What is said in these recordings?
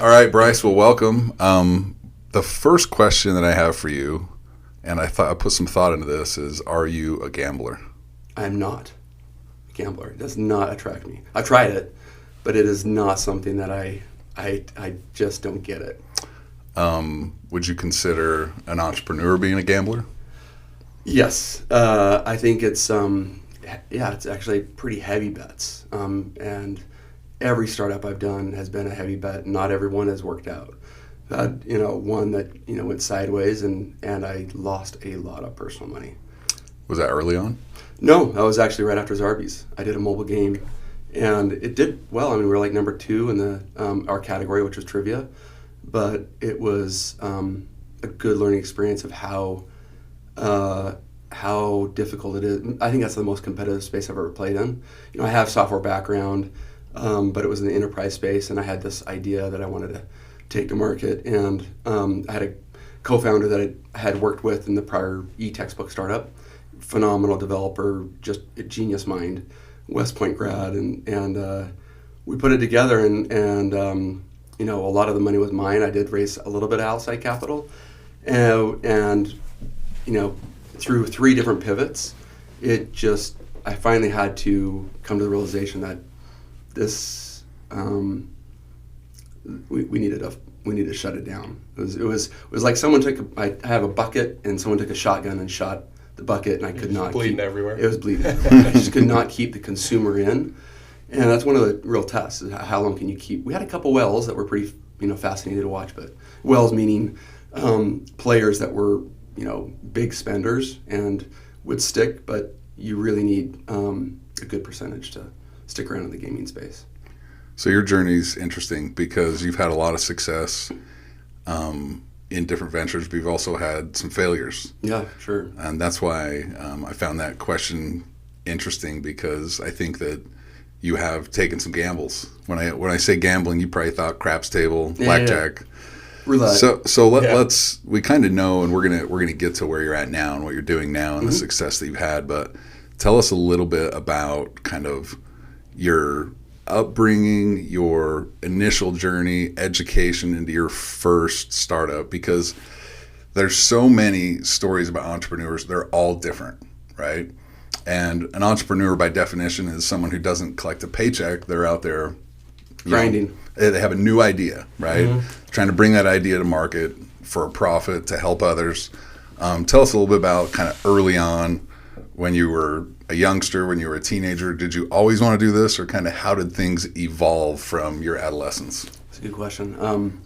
All right, Bryce. Well, welcome. The first question that I have for you, and I put some thought into this, is: Are you a gambler? I'm not a gambler. It does not attract me. I've tried it, but it is not something that I just don't get it. Would you consider an entrepreneur being a gambler? Yes, I think it's actually pretty heavy bets, and every startup I've done has been a heavy bet. Not every one has worked out. Had one that went sideways, and I lost a lot of personal money. Was that early on? No, I was actually right after Zarby's. I did a mobile game, and it did well. I mean, we were like number 2 in the our category, which was trivia, but it was a good learning experience of how difficult it is. I think that's the most competitive space I've ever played in. I have software background, but it was in the enterprise space, and I had this idea that I wanted to take to market, and I had a co-founder that I had worked with in the prior e-textbook startup. Phenomenal developer, just a genius mind, West Point grad, and we put it together, and a lot of the money was mine. I did raise a little bit of outside capital, and through 3 different pivots, I finally had to come to the realization that this we needed to shut it down. It was like someone I have a bucket and someone took a shotgun and shot the bucket, and I could not bleeding everywhere. It was bleeding everywhere. I just could not keep the consumer in, and that's one of the real tests: is how long can you keep? We had a couple wells that were pretty fascinating to watch, but wells meaning players that were big spenders and would stick, but you really need a good percentage to stick around in the gaming space. So your journey's interesting because you've had a lot of success in different ventures, but you've also had some failures. Yeah, sure. And that's why I found that question interesting, because I think that you have taken some gambles. When I say gambling, you probably thought craps table, blackjack. Yeah. Roulette. So let's we kind of know, and we're gonna get to where you're at now and what you're doing now and the success that you've had. But tell us a little bit about kind of your upbringing, your initial journey, education into your first startup, because there's so many stories about entrepreneurs. They're all different, right? And an entrepreneur by definition is someone who doesn't collect a paycheck. They're out there grinding. They have a new idea, right? Trying to bring that idea to market for a profit to help others. Tell us a little bit about kind of early on when you were a youngster, when you were a teenager. Did you always want to do this, or kind of how did things evolve from your adolescence? That's a good question.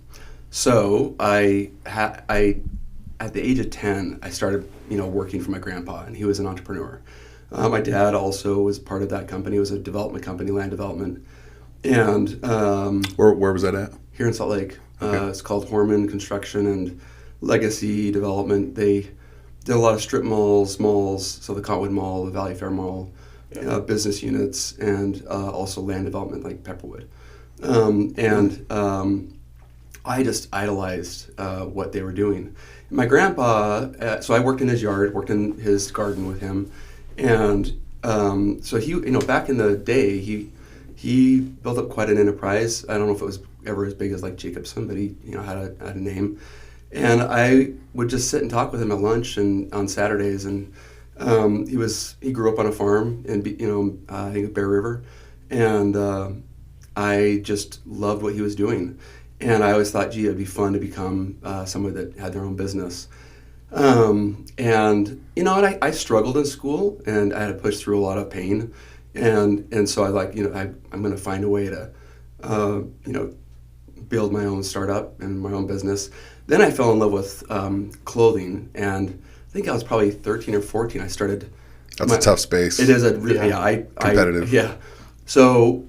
So I at the age of 10, I started working for my grandpa, and he was an entrepreneur. My dad also was part of that company. It was a development company, land development. And where was that at? Here in Salt Lake. Okay. It's called Horman Construction and Legacy Development. They did a lot of strip malls, so the Cottonwood Mall, the Valley Fair Mall, business units, and also land development like Pepperwood. I just idolized what they were doing. My grandpa, so I worked in his yard, worked in his garden with him, and so he, back in the day, he built up quite an enterprise. I don't know if it was ever as big as like Jacobson, but he had a name. And I would just sit and talk with him at lunch and on Saturdays. And he grew up on a farm in I think Bear River, and I just loved what he was doing. And I always thought, gee, it'd be fun to become someone that had their own business. And I struggled in school, and I had to push through a lot of pain. And so I'm going to find a way to, build my own startup and my own business. Then I fell in love with clothing, and I think I was probably 13 or 14. I started. That's a tough space. It is a really competitive. So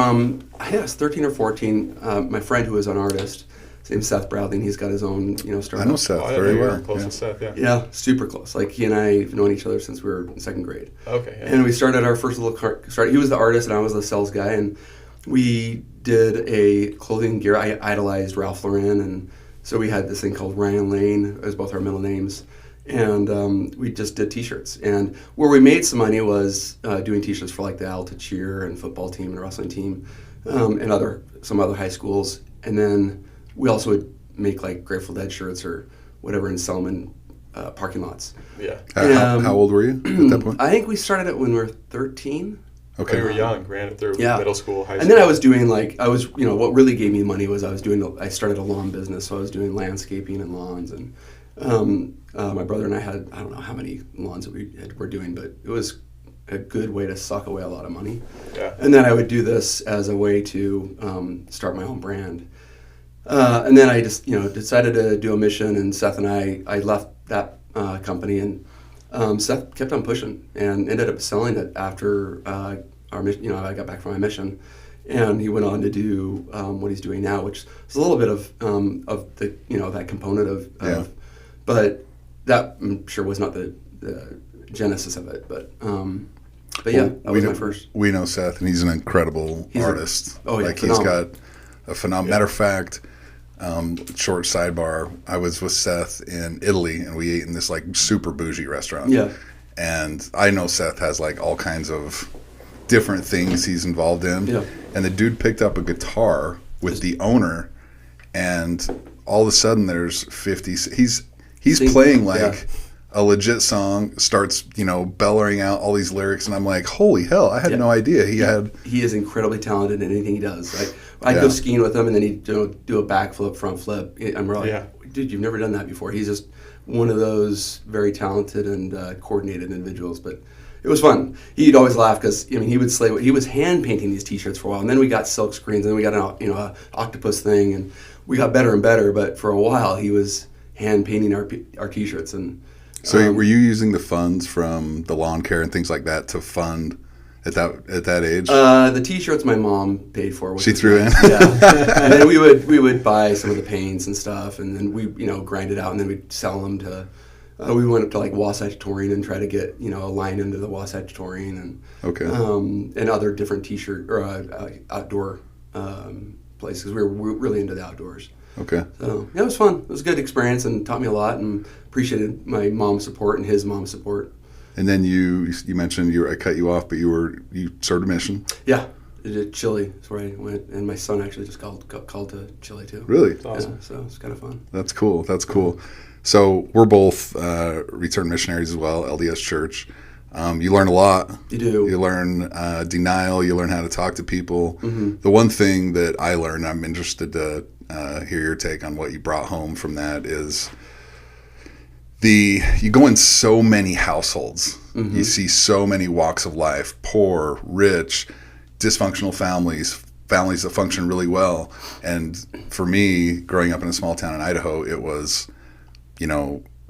I was 13 or 14. My friend who was an artist, his name's Seth Bradley, and he's got his own startup. I know Seth very well. Close to Seth, yeah. Yeah, super close. Like he and I have known each other since we were in second grade. Okay. Yeah. And we started our first little start. He was the artist, and I was the sales guy, and we did a clothing gear. I idolized Ralph Lauren, and so we had this thing called Ryan Lane as both our middle names, and we just did T-shirts. And where we made some money was doing T-shirts for like the Alta cheer and football team and wrestling team, and some other high schools. And then we also would make like Grateful Dead shirts or whatever and sell them in parking lots. Yeah. How old were you at that point? I think we started it when we were 13. Okay. We were young, ran it through middle school, high school. And then I was doing what really gave me money was I started a lawn business, so I was doing landscaping and lawns, and my brother and I had, I don't know how many lawns that were doing, but it was a good way to suck away a lot of money. Yeah. And then I would do this as a way to start my own brand. And then I just, decided to do a mission, and Seth and I left that company, and Seth kept on pushing and ended up selling it after our mission. I got back from my mission, and he went on to do what he's doing now, which is a little bit of the that component of but that I'm sure was not the genesis of it, but yeah, that was my first. We know Seth, and he's an incredible artist. Phenomenal. He's got a phenomenal. Matter of fact, short sidebar, I was with Seth in Italy, and we ate in this like super bougie restaurant. Yeah. And I know Seth has like all kinds of different things he's involved in. Yeah. And the dude picked up a guitar with the owner, and all of a sudden there's 50. He's playing like a legit song, starts bellowing out all these lyrics, and I'm like, holy hell! I had no idea he is incredibly talented in anything he does. I'd go skiing with him, and then he'd do a backflip, front flip. I'm like, dude, you've never done that before. He's just one of those very talented and coordinated individuals. But it was fun. He'd always laugh because he would slay. He was hand painting these T-shirts for a while, and then we got silk screens, and then we got an octopus thing, and we got better and better. But for a while, he was hand painting our T-shirts. And so were you using the funds from the lawn care and things like that to fund at that age? The T-shirts my mom paid for. She threw in. Yeah, and then we would buy some of the paints and stuff, and then we grind it out, and then we'd sell them to. We went up to like Wasatch Touring and try to get a line into the Wasatch Touring and other different T-shirt or outdoor places. We were really into the outdoors. Okay. So it was fun. It was a good experience and taught me a lot, and appreciated my mom's support and his mom's support. And then you mentioned I cut you off, but you served a mission. Yeah, Chile is where I went, and my son actually just called to Chile too. Really? That's awesome. Yeah, so it's kind of fun. That's cool. So we're both returned missionaries as well, LDS Church. You learn a lot. You do. You learn denial. You learn how to talk to people. Mm-hmm. The one thing that I learned, I'm interested to hear your take on what you brought home from that, is you go in so many households. Mm-hmm. You see so many walks of life, poor, rich, dysfunctional families that function really well. And for me, growing up in a small town in Idaho, it was,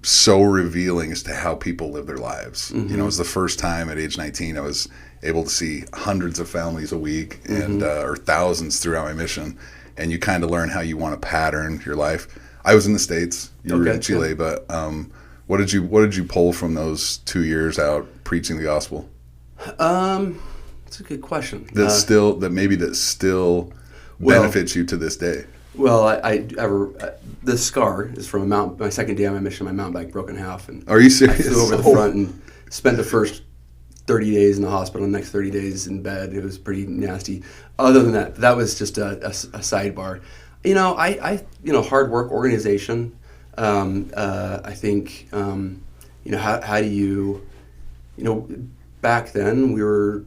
so revealing as to how people live their lives. Mm-hmm. It was the first time at age 19 I was able to see hundreds of families a week, and or thousands throughout my mission. And you kind of learn how you want to pattern your life. I was in the States, you were in Chile, but what did you pull from those 2 years out preaching the gospel? That's a good question. That still benefits you to this day. Well, the scar is from my second day on my mission. My mountain bike broke in half, and are you serious? I flew over the front and spent the first 30 days in the hospital, the next 30 days in bed. It was pretty nasty. Other than that was just a sidebar. Hard work, organization. I think, how do you, back then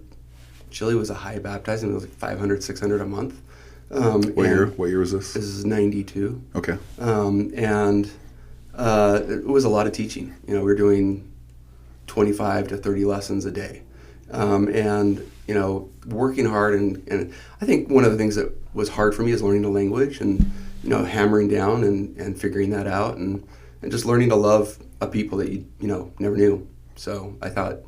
Chile was a high baptizing. It was like 500, 600 a month. What year was this? This is 92. Okay. And it was a lot of teaching. We were doing 25 to 30 lessons a day. And working hard. And I think one of the things that was hard for me is learning the language and, hammering down and figuring that out and just learning to love a people that you never knew. So I thought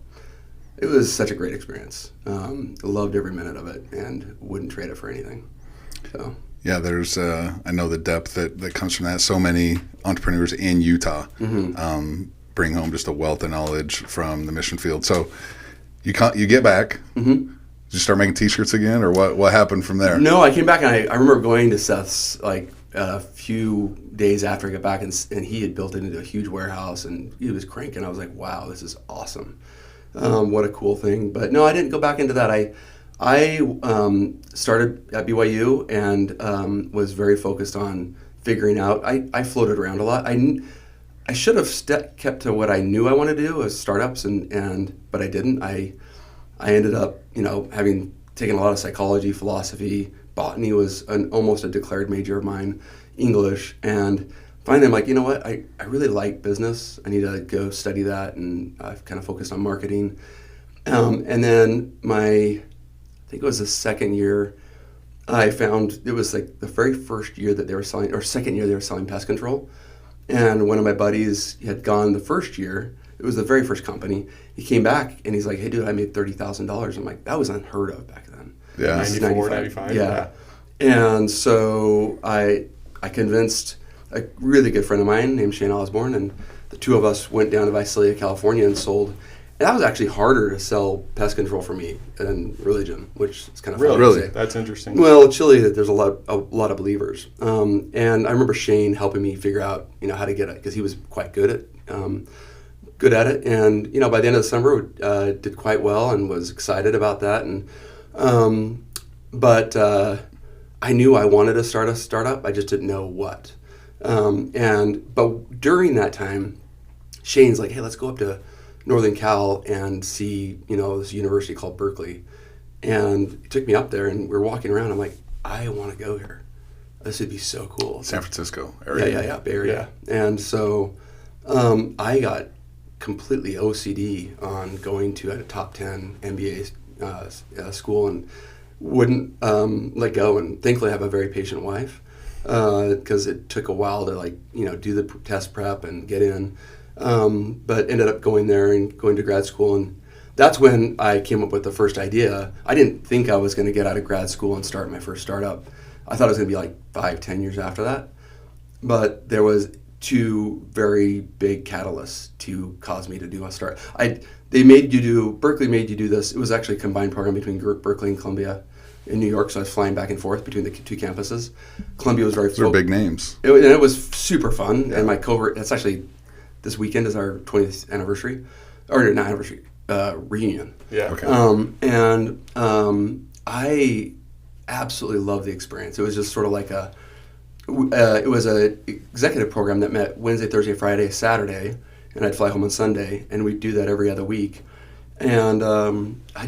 it was such a great experience. Loved every minute of it and wouldn't trade it for anything. So. Yeah, there's I know the depth that comes from that. So many entrepreneurs in Utah bring home just a wealth of knowledge from the mission field. So you get back. Mm-hmm. Did you start making T-shirts again, or what happened from there? No, I came back, and I remember going to Seth's a few days after I got back, and he had built it into a huge warehouse, and he was cranking. I was like, wow, this is awesome. What a cool thing. But no, I didn't go back into that. I started at BYU and was very focused on figuring out. I floated around a lot. I should have kept to what I knew I wanted to do as startups, but I didn't. I ended up, having taken a lot of psychology, philosophy. Botany was almost a declared major of mine, English, and finally I'm like, you know what, I really like business. I need to go study that, and I've kind of focused on marketing. And then I think it was the second year, I found it was like the very first year that they were selling, or second year they were selling pest control. And one of my buddies had gone the first year. It was the very first company. He came back and he's like, hey, dude, I made $30,000. I'm like, that was unheard of back then. Yeah. 94, 95. Yeah. And so I convinced a really good friend of mine named Shane Osborne, and the two of us went down to Visalia, California, and sold. And that was actually harder to sell pest control for me than religion, which is kind of fun to say. That's interesting. Well, Chile, there's a lot of believers, and I remember Shane helping me figure out how to get it, because he was quite good at it. And by the end of the summer, did quite well and was excited about that. And but I knew I wanted to start a startup. I just didn't know what. But during that time, Shane's like, hey, let's go up to Northern Cal and see, this university called Berkeley. And he took me up there, and we were walking around. I'm like, I want to go here. This would be so cool. San Francisco area. Yeah, Bay Area. Yeah. And so I got completely OCD on going to a top 10 MBA school, and wouldn't let go. And thankfully, I have a very patient wife, because it took a while to do the test prep and get in. But ended up going there and going to grad school, and that's when I came up with the first idea. I didn't think I was going to get out of grad school and start my first startup. I thought it was going to be like 5-10 years after that. But there was two very big catalysts to cause me to do a start. Berkeley made you do this. It was actually a combined program between Berkeley and Columbia in New York, so I was flying back and forth between the two campuses. Columbia was very... Those are big names. It was super fun, and my cohort, that's actually... This weekend is our 20th anniversary, or not anniversary, reunion. Yeah. Okay. I absolutely loved the experience. It was just sort of like it was a executive program that met Wednesday, Thursday, Friday, Saturday, and I'd fly home on Sunday, and we'd do that every other week. And I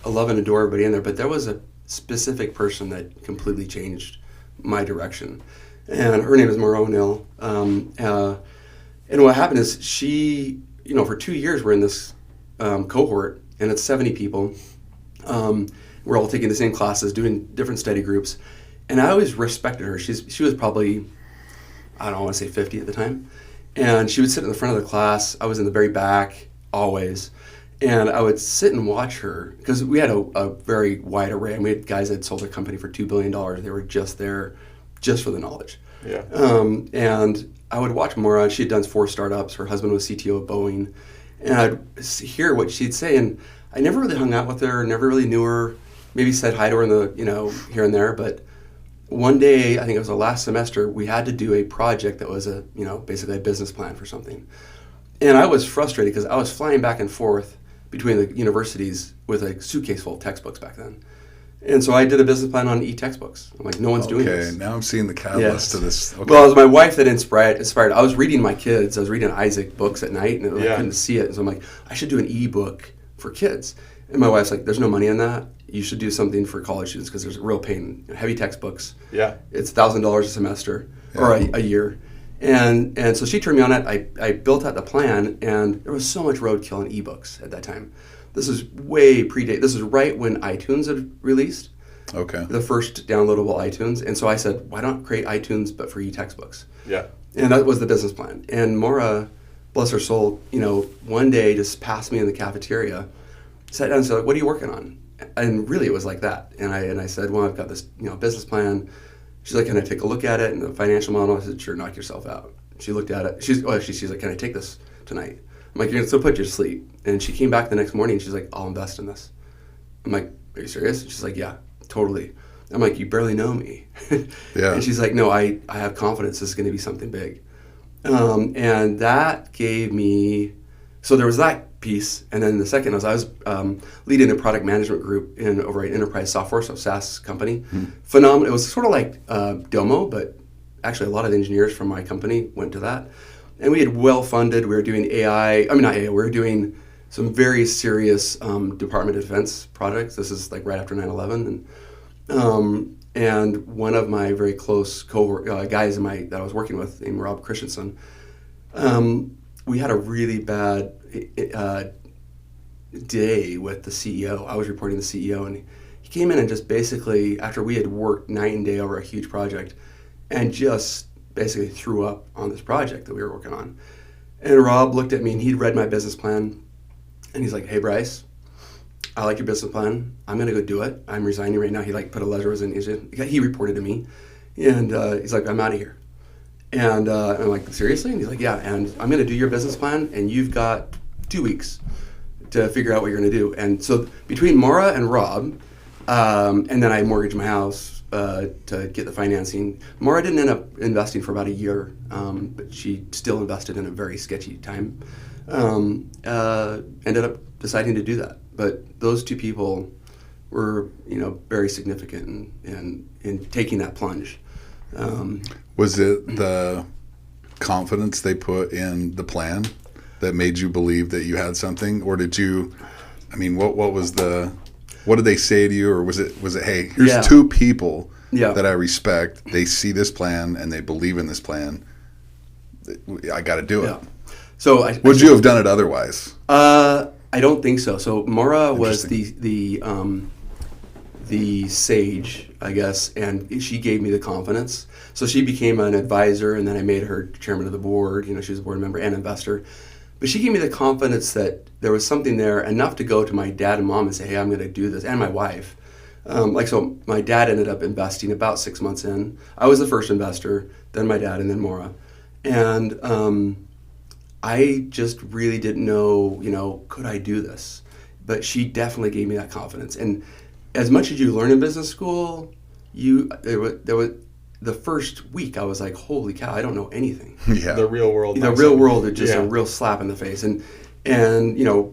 love and adore everybody in there, but there was a specific person that completely changed my direction, and her name is Maura O'Neill. And what happened is she, for 2 years we're in this cohort, and it's 70 people. We're all taking the same classes, doing different study groups. And I always respected her. She was probably, I want to say 50 at the time. And she would sit in the front of the class. I was in the very back, always. And I would sit and watch her, because we had a very wide array. And we had guys that had sold their company for $2 billion. They were just there just for the knowledge. Yeah. And I would watch Maura. She had done 4 startups. Her husband was CTO of Boeing. And I'd hear what she'd say. And I never really hung out with her, never really knew her, maybe said hi to her in the, here and there. But one day, I think it was the last semester, we had to do a project that was basically a business plan for something. And I was frustrated because I was flying back and forth between the universities with a suitcase full of textbooks back then. And so I did a business plan on e-textbooks. I'm like, no one's doing this. Okay, now I'm seeing the catalyst to this. Okay. Well, it was my wife that inspired. I was reading my kids. I was reading Isaac books at night, and I couldn't see it. And so I'm like, I should do an e-book for kids. And my wife's like, there's no money in that. You should do something for college students, because there's a real pain. Heavy textbooks. Yeah. It's $1,000 a semester or a year. And so she turned me on it. I built out the plan, and there was so much roadkill in e-books at that time. This is way predate. This is right when iTunes had released. Okay. The first downloadable iTunes. And so I said, why not create iTunes but for e-textbooks? Yeah. And that was the business plan. And Maura, bless her soul, one day just passed me in the cafeteria, sat down and said, what are you working on? And really it was like that. And I said, well, I've got this business plan. She's like, can I take a look at it? And the financial model, I said, sure, knock yourself out. She looked at it. She's like, can I take this tonight? I'm like, you're going to still put you to sleep. And she came back the next morning, and she's like, I'll invest in this. I'm like, are you serious? She's like, yeah, totally. I'm like, you barely know me. Yeah. And she's like, no, I have confidence this is going to be something big. And that gave me, so there was that piece. And then the second was I was leading a product management group over at Enterprise Software, so SaaS company. Phenomenal. It was sort of like Domo, but actually a lot of the engineers from my company went to that. And we had well-funded, we were doing not AI, we were doing some very serious Department of Defense projects. This is like right after 9/11. And one of my very close guys that I was working with, named Rob Christensen, we had a really bad day with the CEO. I was reporting to the CEO, and he came in and just basically, after we had worked night and day over a huge project, and just basically threw up on this project that we were working on. And Rob looked at me, and he'd read my business plan, and he's like, "Hey, Bryce, I like your business plan. I'm going to go do it. I'm resigning right now." He put a letter of resignation. He reported to me, and he's like, "I'm out of here." And I'm like, "Seriously?" And he's like, "Yeah, and I'm going to do your business plan, and you've got 2 weeks to figure out what you're going to do." And so between Maura and Rob, and then I mortgaged my house to get the financing. Maura didn't end up investing for about a year, but she still invested in a very sketchy time. Ended up deciding to do that. But those two people were, very significant in taking that plunge. Was it the confidence they put in the plan that made you believe that you had something, or did you? I mean, what did they say to you, or was it hey, here's two people that I respect. They see this plan and they believe in this plan. I got to do it. So would you have done it otherwise? I don't think so. So Maura was the sage, I guess, and she gave me the confidence. So she became an advisor, and then I made her chairman of the board. She was a board member and investor. But she gave me the confidence that there was something there enough to go to my dad and mom and say, "Hey, I'm going to do this," and my wife. So my dad ended up investing about 6 months in. I was the first investor, then my dad, and then Maura. And I just really didn't know, could I do this? But she definitely gave me that confidence. And as much as you learn in business school, there was the first week I was like, holy cow, I don't know anything. Yeah. The real world. The real world is just a real slap in the face. And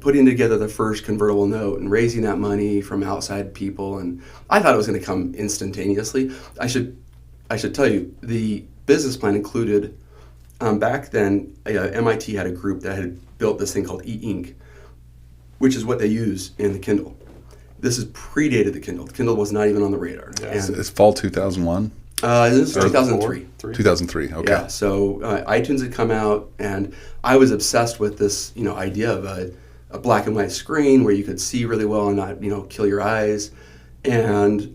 putting together the first convertible note and raising that money from outside people, and I thought it was going to come instantaneously. I should tell you, the business plan included, back then, MIT had a group that had built this thing called e-ink, which is what they use in the Kindle. This has predated the Kindle. The Kindle was not even on the radar. Yeah. It's fall 2001? This is 2003. 2003, okay. Yeah, so iTunes had come out, and I was obsessed with this, idea of a black and white screen where you could see really well and not, kill your eyes. And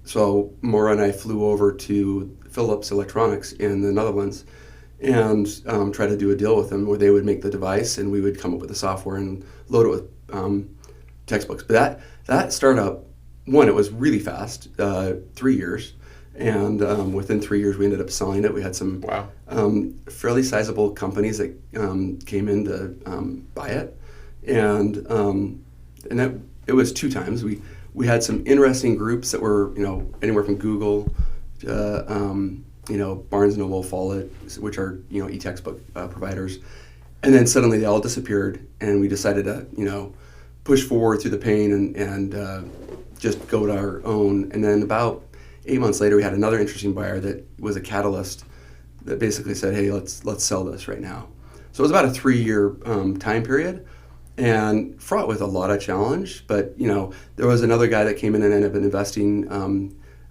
so Maura and I flew over to Philips Electronics in the Netherlands and tried to do a deal with them where they would make the device and we would come up with the software and load it with textbooks. But that startup, one, it was really fast, 3 years. And within 3 years, we ended up selling it. We had some fairly sizable companies that came in to buy it, and that it was 2 times. We had some interesting groups that were anywhere from Google to Barnes and Noble, Follett, which are e-textbook providers, and then suddenly they all disappeared, and we decided to push forward through the pain and just go to our own. And then about 8 months later, we had another interesting buyer that was a catalyst that basically said, "Hey, let's sell this right now." So it was about a 3-year time period, and fraught with a lot of challenge. But there was another guy that came in and ended up investing.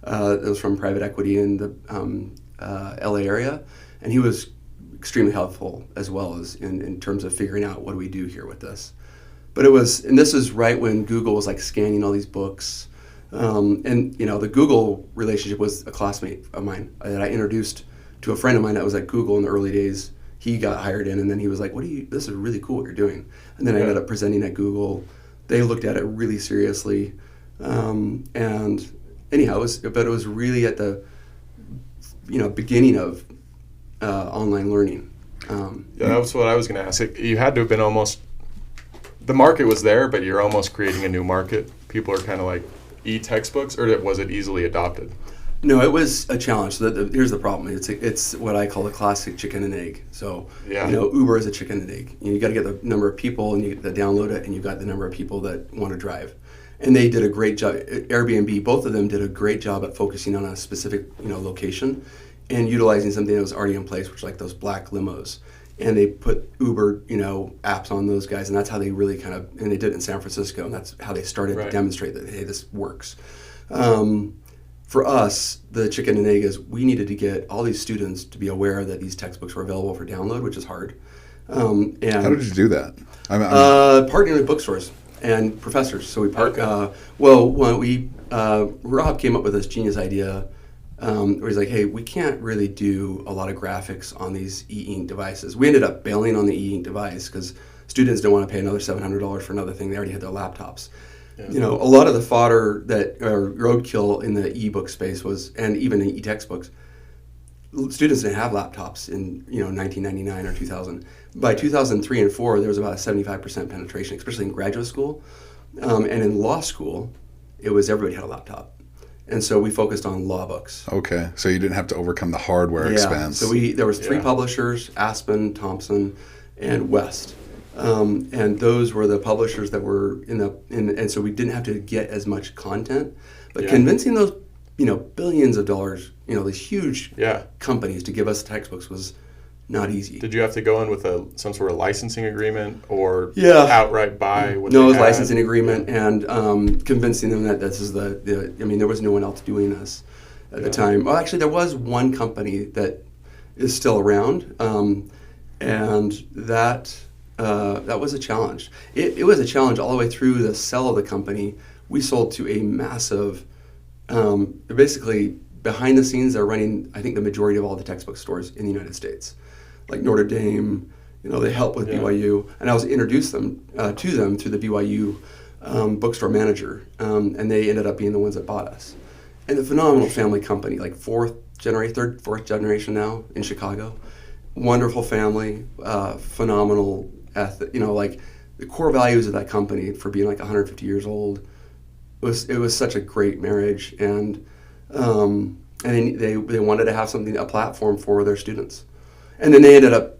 That was from private equity in the LA area, and he was extremely helpful as well as in terms of figuring out what do we do here with this. But and this is right when Google was scanning all these books. The Google relationship was a classmate of mine that I introduced to a friend of mine that was at Google in the early days. He got hired in, and then he was like, this is really cool what you're doing. And then I ended up presenting at Google. They looked at it really seriously. And anyhow, it was really at the, beginning of online learning. That's what I was going to ask. You had to have been the market was there, but you're almost creating a new market. People are kind of like, e-textbooks, or was it easily adopted? No, it was a challenge. So here's the problem. It's what I call the classic chicken and egg. So Uber is a chicken and egg. You got to get the number of people and you download it, and you got the number of people that want to drive. And they did a great job. Airbnb, both of them did a great job at focusing on a specific location and utilizing something that was already in place, which like those black limos. And they put Uber, apps on those guys, and that's how they really and they did it in San Francisco, and that's how they started to demonstrate that, hey, this works. For us, the chicken and egg is we needed to get all these students to be aware that these textbooks were available for download, which is hard. And how did you do that? Partnering with bookstores and professors. So we Rob came up with this genius idea where he's like, hey, we can't really do a lot of graphics on these e-ink devices. We ended up bailing on the e-ink device because students didn't want to pay another $700 for another thing. They already had their laptops. Yeah. A lot of the fodder or roadkill in the e-book space and even in e-textbooks, students didn't have laptops in 1999 or 2000. By 2003 and 4, there was about a 75% penetration, especially in graduate school. And in law school, it was everybody had a laptop. And so we focused on law books. Okay, so you didn't have to overcome the hardware expense. So there was 3 publishers: Aspen, Thompson, and West. And those were the publishers that were and so we didn't have to get as much content. But convincing those, billions of dollars, these huge companies to give us textbooks was not easy. Did you have to go in with some sort of licensing agreement or outright buy what No, it was they had? licensing agreement and convincing them that this is there was no one else doing this at the time. Well, actually, there was one company that is still around, and that was a challenge. It was a challenge all the way through the sell of the company. We sold to a massive, basically behind the scenes, they're running, I think, the majority of all the textbook stores in the United States. Like Notre Dame, they help with BYU. And I was introduced to them through the BYU bookstore manager. And they ended up being the ones that bought us. And a phenomenal family company, like fourth generation now in Chicago. Wonderful family, phenomenal ethic. Like the core values of that company for being like 150 years old, it was such a great marriage. And they wanted to have a platform for their students. And then they ended up,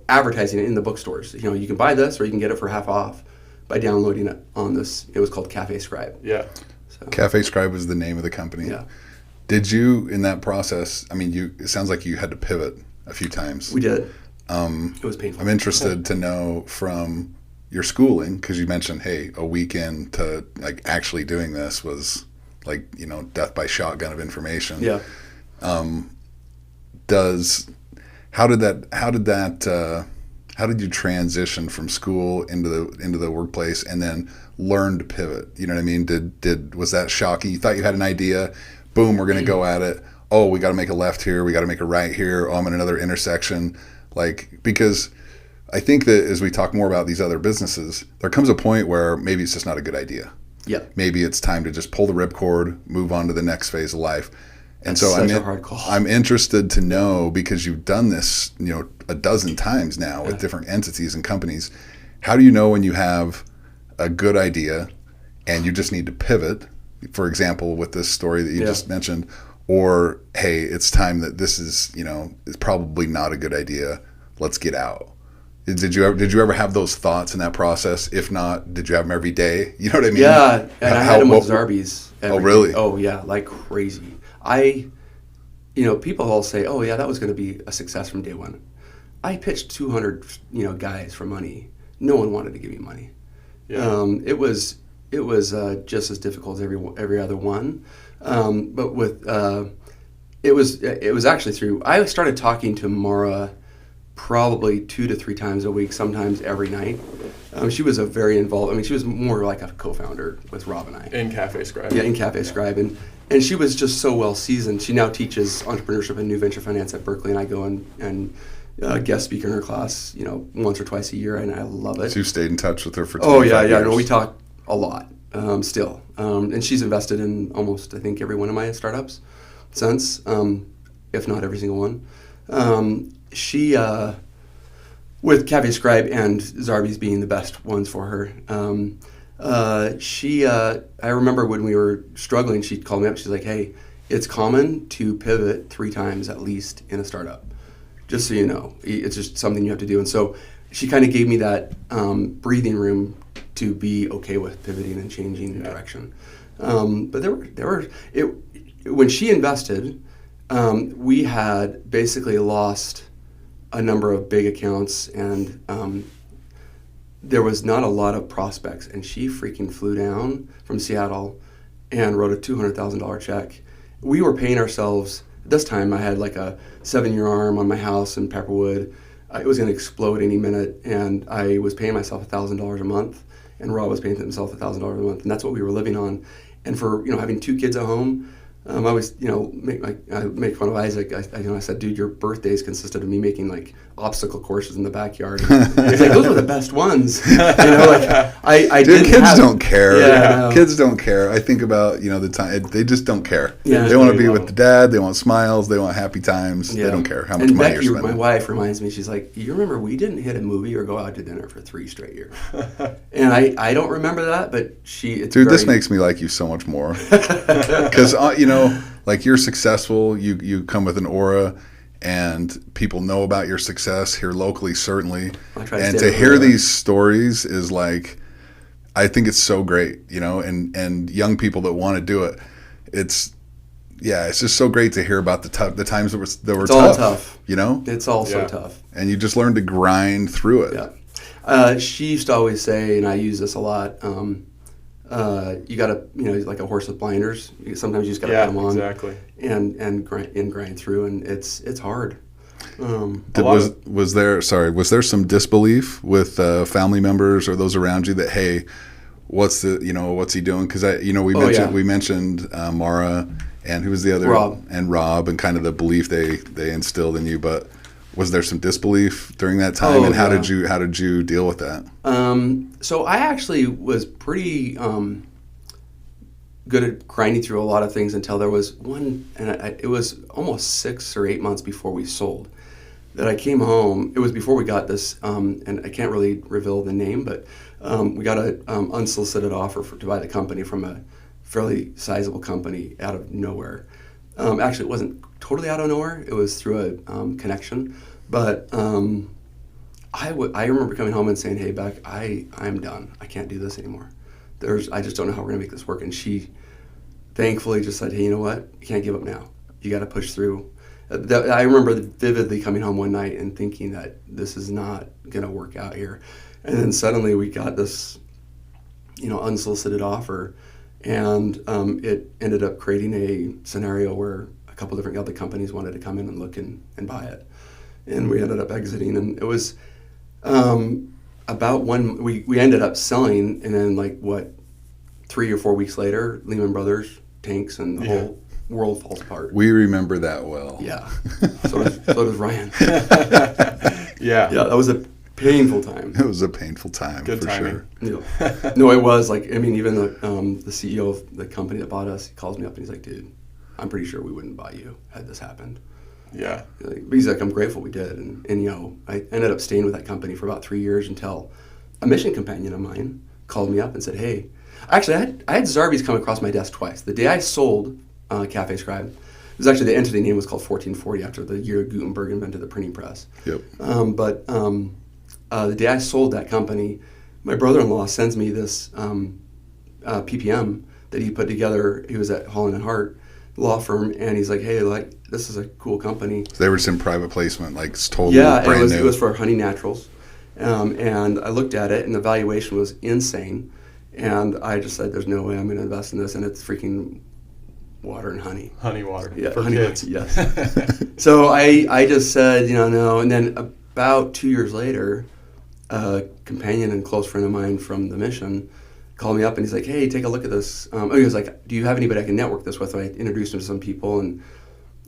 advertising it in the bookstores. You can buy this or you can get it for half off by downloading it on this. It was called Cafe Scribe. Yeah. So. Cafe Scribe was the name of the company. Yeah. Did you, in that process, it sounds like you had to pivot a few times. We did. It was painful. I'm interested to know from your schooling, because you mentioned, hey, a weekend to like actually doing this was like, death by shotgun of information. Yeah. How did you transition from school into the workplace and then learn to pivot? You know what I mean? Was that shocking? You thought you had an idea, boom, we're going to go at it. Oh, we got to make a left here. We got to make a right here. Oh, I'm in another intersection. Because I think that as we talk more about these other businesses, there comes a point where maybe it's just not a good idea. Yeah. Maybe it's time to just pull the ripcord, move on to the next phase of life. And That's so such a hard call. I'm interested to know, because you've done this, a dozen times now with different entities and companies. How do you know when you have a good idea and you just need to pivot, for example, with this story that you just mentioned, or, hey, it's time that this is probably not a good idea. Let's get out. Did you ever have those thoughts in that process? If not, did you have them every day? You know what I mean? Yeah, and I had them with Zarbies. Oh, really? Oh, yeah, like crazy. People all say, oh, yeah, that was going to be a success from day one. I pitched 200, guys for money. No one wanted to give me money. Yeah. It was just as difficult as every other one. But with it was actually through. I started talking to Mara probably 2 to 3 times a week, sometimes every night. She was a very involved. She was more like a co-founder with Rob and I. In Cafe Scribe. Yeah, in Cafe Scribe, and she was just so well seasoned. She now teaches entrepreneurship and new venture finance at Berkeley, and I go and guest speaker in her class, once or twice a year, and I love it. So you've stayed in touch with her for 25 years. Yeah. No, we talk a lot still, and she's invested in almost, I think, every one of my startups since, if not every single one. She, with Cafe Scribe and Zarbies being the best ones for her, I remember when we were struggling, she called me up. She's like, hey, it's common to pivot 3 times at least in a startup. Just so you know, it's just something you have to do. And so she kind of gave me that breathing room to be okay with pivoting and changing direction. But there were when she invested, we had basically lost a number of big accounts, and there was not a lot of prospects. And she freaking flew down from Seattle and wrote a $200,000 check. We were paying ourselves. At this time, I had like a 7-year arm on my house in Pepperwood. It was going to explode any minute, and I was paying myself $1,000 a month, and Rob was paying himself $1,000 a month, and that's what we were living on. And for having 2 kids at home, I was make fun of Isaac. I said, dude, your birthdays consisted of me making like obstacle courses in the backyard. And he's like, those were the best ones. I Dude, didn't kids don't care. Yeah, Kids don't care. I think about the time they just don't care. Yeah. They want to be with the dad. They want smiles. They want happy times. Yeah. They don't care how much and money Becky, you're spending. my wife, reminds me. She's like, you remember we didn't hit a movie or go out to dinner for 3 straight years. And I don't remember that, but Dude, this makes me like you so much more because like you're successful. You come with an aura. And people know about your success here locally, certainly. And to hear these stories is like, I think it's so great, and young people that want to do it. It's just so great to hear about the times that were it's tough. All tough. It's all so tough. And you just learn to grind through it. Yeah. She used to always say, and I use this a lot, you got to, like a horse with blinders. Sometimes you just got to put them on, exactly, and grind through, and it's hard. Was there some disbelief with family members or those around you that, hey, what's he doing? Because we mentioned Mara, and who was the other? Rob, and kind of the belief they instilled in you, but. Was there some disbelief during that time, and how did you deal with that? So I actually was pretty good at grinding through a lot of things until there was one, and it was almost 6 or 8 months before we sold, that I came home. It was before we got this, and I can't really reveal the name, but we got an unsolicited offer to buy the company from a fairly sizable company out of nowhere. Actually, it wasn't totally out of nowhere. It was through a connection. But I remember coming home and saying, hey, Beck, I'm done. I can't do this anymore. I just don't know how we're going to make this work. And she thankfully just said, hey, you know what? You can't give up now. You got to push through. I remember vividly coming home one night and thinking that this is not going to work out here. And then suddenly we got this, unsolicited offer. And it ended up creating a scenario where a couple different other companies wanted to come in and look and buy it. And we ended up exiting. And it was about we ended up selling, and then 3 or 4 weeks later, Lehman Brothers tanks and the whole world falls apart. We remember that well. Yeah. So does Ryan. Yeah. Yeah, that was a painful time. It was a painful time. Good for timing. Sure. No, it was even the CEO of the company that bought us, he calls me up and he's like, dude, I'm pretty sure we wouldn't buy you had this happened. Yeah. He's like, I'm grateful we did. And I ended up staying with that company for about 3 years until a mission companion of mine called me up and said, hey, actually I had Zarby's come across my desk twice. The day I sold Cafe Scribe, it was actually, the entity name was called 1440 after the year Gutenberg invented the printing press. Yep. The day I sold that company, my brother-in-law sends me this PPM that he put together. He was at Holland & Hart law firm, and he's like, hey, this is a cool company. So they were just in private placement, it's totally brand new. It was for Honey Naturals. And I looked at it, and the valuation was insane. And I just said, there's no way I'm going to invest in this, and it's freaking water and honey. Honey water. Yeah, for honey, kids. Yes. So I just said, no. And then about 2 years later, a companion and close friend of mine from the mission called me up, and he's like, hey, take a look at this. He was like, do you have anybody I can network this with? So I introduced him to some people, and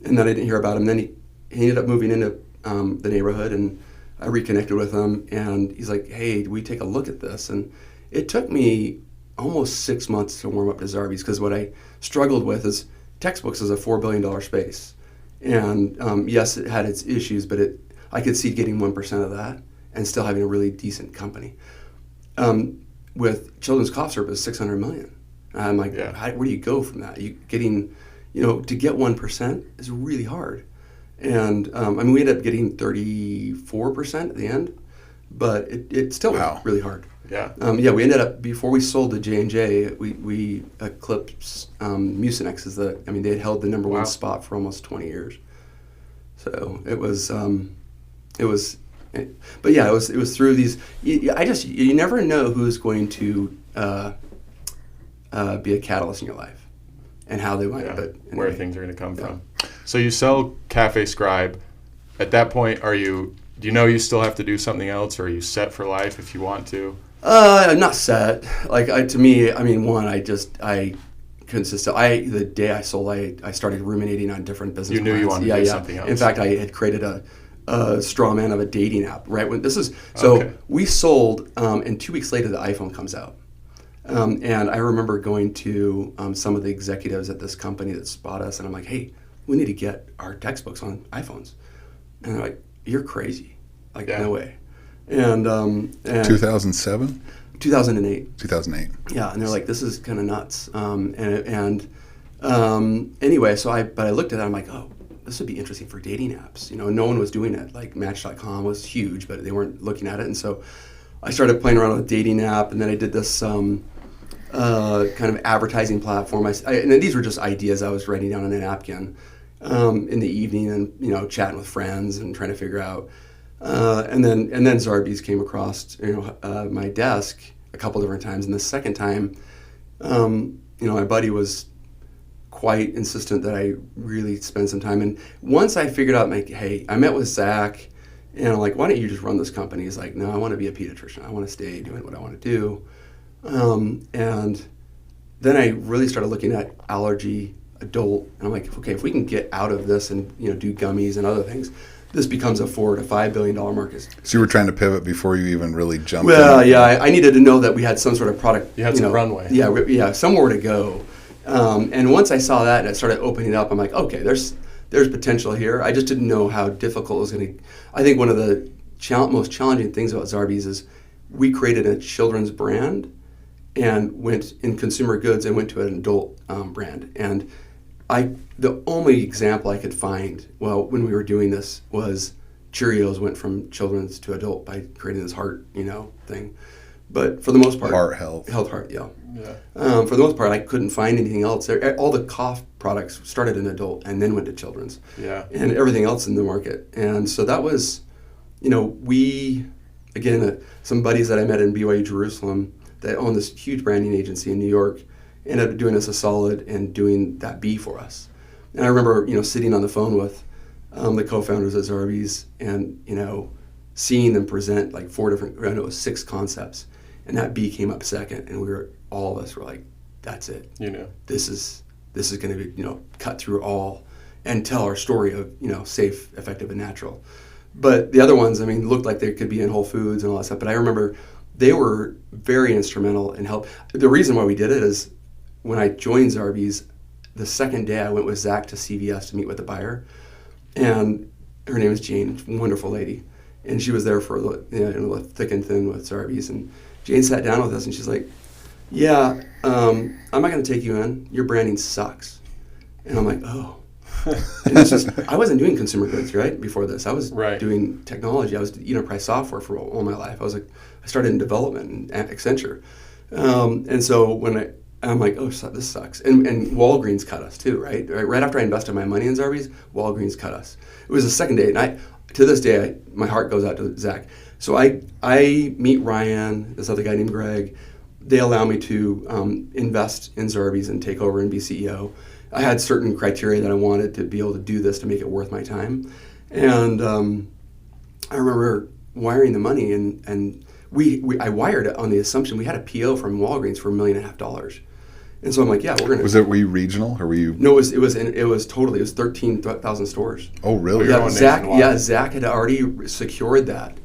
then I didn't hear about him. Then he ended up moving into the neighborhood, and I reconnected with him, and he's like, hey, we take a look at this. And it took me almost 6 months to warm up to Zarby's, because what I struggled with is textbooks is a $4 billion space. And yes, it had its issues, but I could see getting 1% of that and still having a really decent company. With children's cough syrup is $600 million. I'm like, where do you go from that? To get 1% is really hard. And we ended up getting 34% at the end. but it still was really hard. Yeah. We ended up, before we sold to J&J, we eclipsed Mucinex they had held the number one spot for almost 20 years. So it was through these, you never know who's going to be a catalyst in your life and how they might, but anyway. Where things are going to come from. So you sell Cafe Scribe. At that point, do you know you still have to do something else, or are you set for life if you want to? I'm not set. The day I sold, I started ruminating on different business You knew plans. you wanted to do something else. In fact, I had created a straw man of a dating app, right? We sold, and 2 weeks later the iPhone comes out. And I remember going to some of the executives at this company that spot us, and I'm like, hey, we need to get our textbooks on iPhones. And they're like, you're crazy. No way. And 2007? 2008. 2008. Yeah, and they're like, this is kind of nuts. Anyway, but I looked at it, I'm like, oh, this would be interesting for dating apps. No one was doing it. Like Match.com was huge, but they weren't looking at it. And so I started playing around with a dating app, and then I did this kind of advertising platform. And these were just ideas I was writing down on a napkin in the evening, and chatting with friends and trying to figure out. And then Zarbee's came across my desk a couple different times, and the second time, my buddy was quite insistent that I really spend some time. And once I figured out, hey, I met with Zach, and I'm like, why don't you just run this company? He's like, no, I want to be a pediatrician. I want to stay doing what I want to do. And then I really started looking at allergy adult, and I'm like, okay, if we can get out of this and do gummies and other things, this becomes a $4 to $5 billion market. So you were trying to pivot before you even really jumped Well, in? yeah, I needed to know that we had some sort of product. You had some runway. Yeah, somewhere to go. And once I saw that and I started opening up, I'm like, okay, there's potential here. I just didn't know how difficult it was going to. I think one of the most challenging things about Zarbee's is we created a children's brand and went in consumer goods and went to an adult brand. And the only example I could find, when we were doing this, was Cheerios went from children's to adult by creating this heart, thing. But for the most part, heart, yeah. For the most part, I couldn't find anything else. All the cough products started in adult and then went to children's. Yeah. And everything else in the market. And so that was, some buddies that I met in BYU Jerusalem that own this huge branding agency in New York ended up doing us a solid and doing that B for us. And I remember, sitting on the phone with the co-founders at Zarbee's and, seeing them present like 6 concepts. And that B came up second, and all of us were like, that's it. This is going to be, cut through all and tell our story of, safe, effective, and natural. But the other ones, looked like they could be in Whole Foods and all that stuff. But I remember they were very instrumental in help. The reason why we did it is when I joined Zarbee's, the second day I went with Zach to CVS to meet with the buyer, and her name is Jane, wonderful lady, and she was there for thick and thin with Zarbee's, and Jane sat down with us and she's like, yeah, I'm not going to take you in. Your branding sucks. And I'm like, oh. And it's just, I wasn't doing consumer goods, right, before this. I was doing technology. I was enterprise software for all my life. I started in development at Accenture. And so when I'm like, oh, this sucks. And Walgreens cut us too, right? Right after I invested my money in Zarbee's, Walgreens cut us. It was the second day, and to this day, my heart goes out to Zach. So I meet Ryan, this other guy named Greg. They allow me to invest in Zarbee's and take over and be CEO. I had certain criteria that I wanted to be able to do this to make it worth my time. And I remember wiring the money, and I wired it on the assumption we had a PO from Walgreens for $1.5 million. And so I'm like, yeah, we're gonna. Were you regional or were you? No, it was 13,000 stores. Oh, really? Yeah, Zach had already secured that,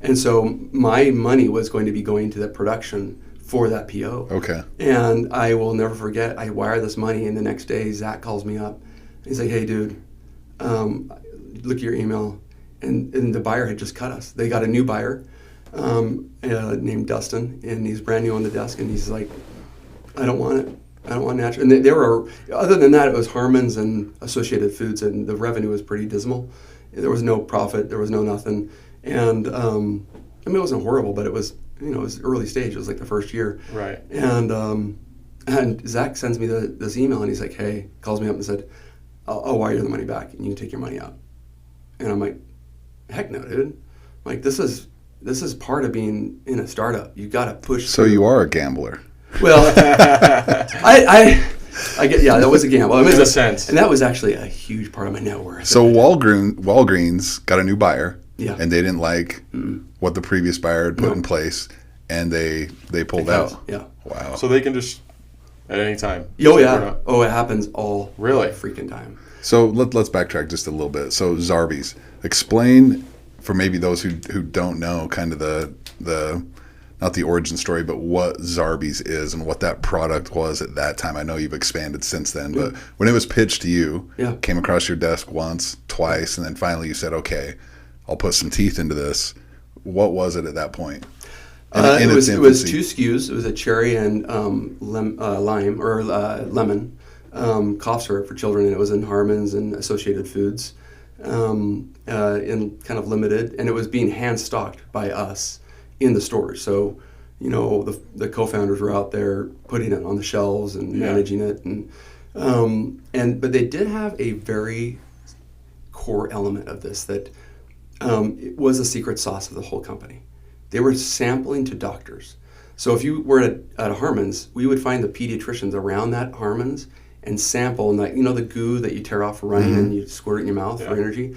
and so my money was going to be going to the production for that PO. Okay. And I will never forget. I wire this money, and the next day Zach calls me up. He's like, hey, dude, look at your email, and the buyer had just cut us. They got a new buyer named Dustin, and he's brand new on the desk, and he's like, I don't want it. I don't want natural. And they were, other than that, it was Harmon's and Associated Foods, and the revenue was pretty dismal. There was no profit. There was no nothing. And I mean, it wasn't horrible, but it was, it was early stage. It was like the first year. Right. And Zach sends me this email, and he's like, hey, calls me up and said, I'll wire the money back, and you can take your money out. And I'm like, heck no, dude. I'm like, this is part of being in a startup. You got to push. So you are a gambler. Well, I get, that was a gamble. I mean, in a sense. And that was actually a huge part of my net worth. So Walgreens got a new buyer, Yeah. and they didn't like what the previous buyer had put in place, and they pulled out. Yeah. Wow. So they can just at any time. Oh yeah. Oh, it happens all Really? freaking time. So let's backtrack just a little bit. So Zarbee's, explain for maybe those who don't know kind of the not the origin story, but what Zarbee's is and what that product was at that time. I know you've expanded since then, but when it was pitched to you, came across your desk once, twice, and then finally you said, okay, I'll put some teeth into this. What was it at that point? It was 2 SKUs. It was a cherry and lime or lemon cough syrup for children, and it was in Harmon's and Associated Foods, in kind of limited, and it was being hand stocked by us in the stores. So, the co-founders were out there putting it on the shelves and managing it, but they did have a very core element of this that it was a secret sauce of the whole company. They were sampling to doctors. So if you were at a Harmon's, we would find the pediatricians around that Harmon's and sample, and the goo that you tear off for running and you squirt it in your mouth for energy.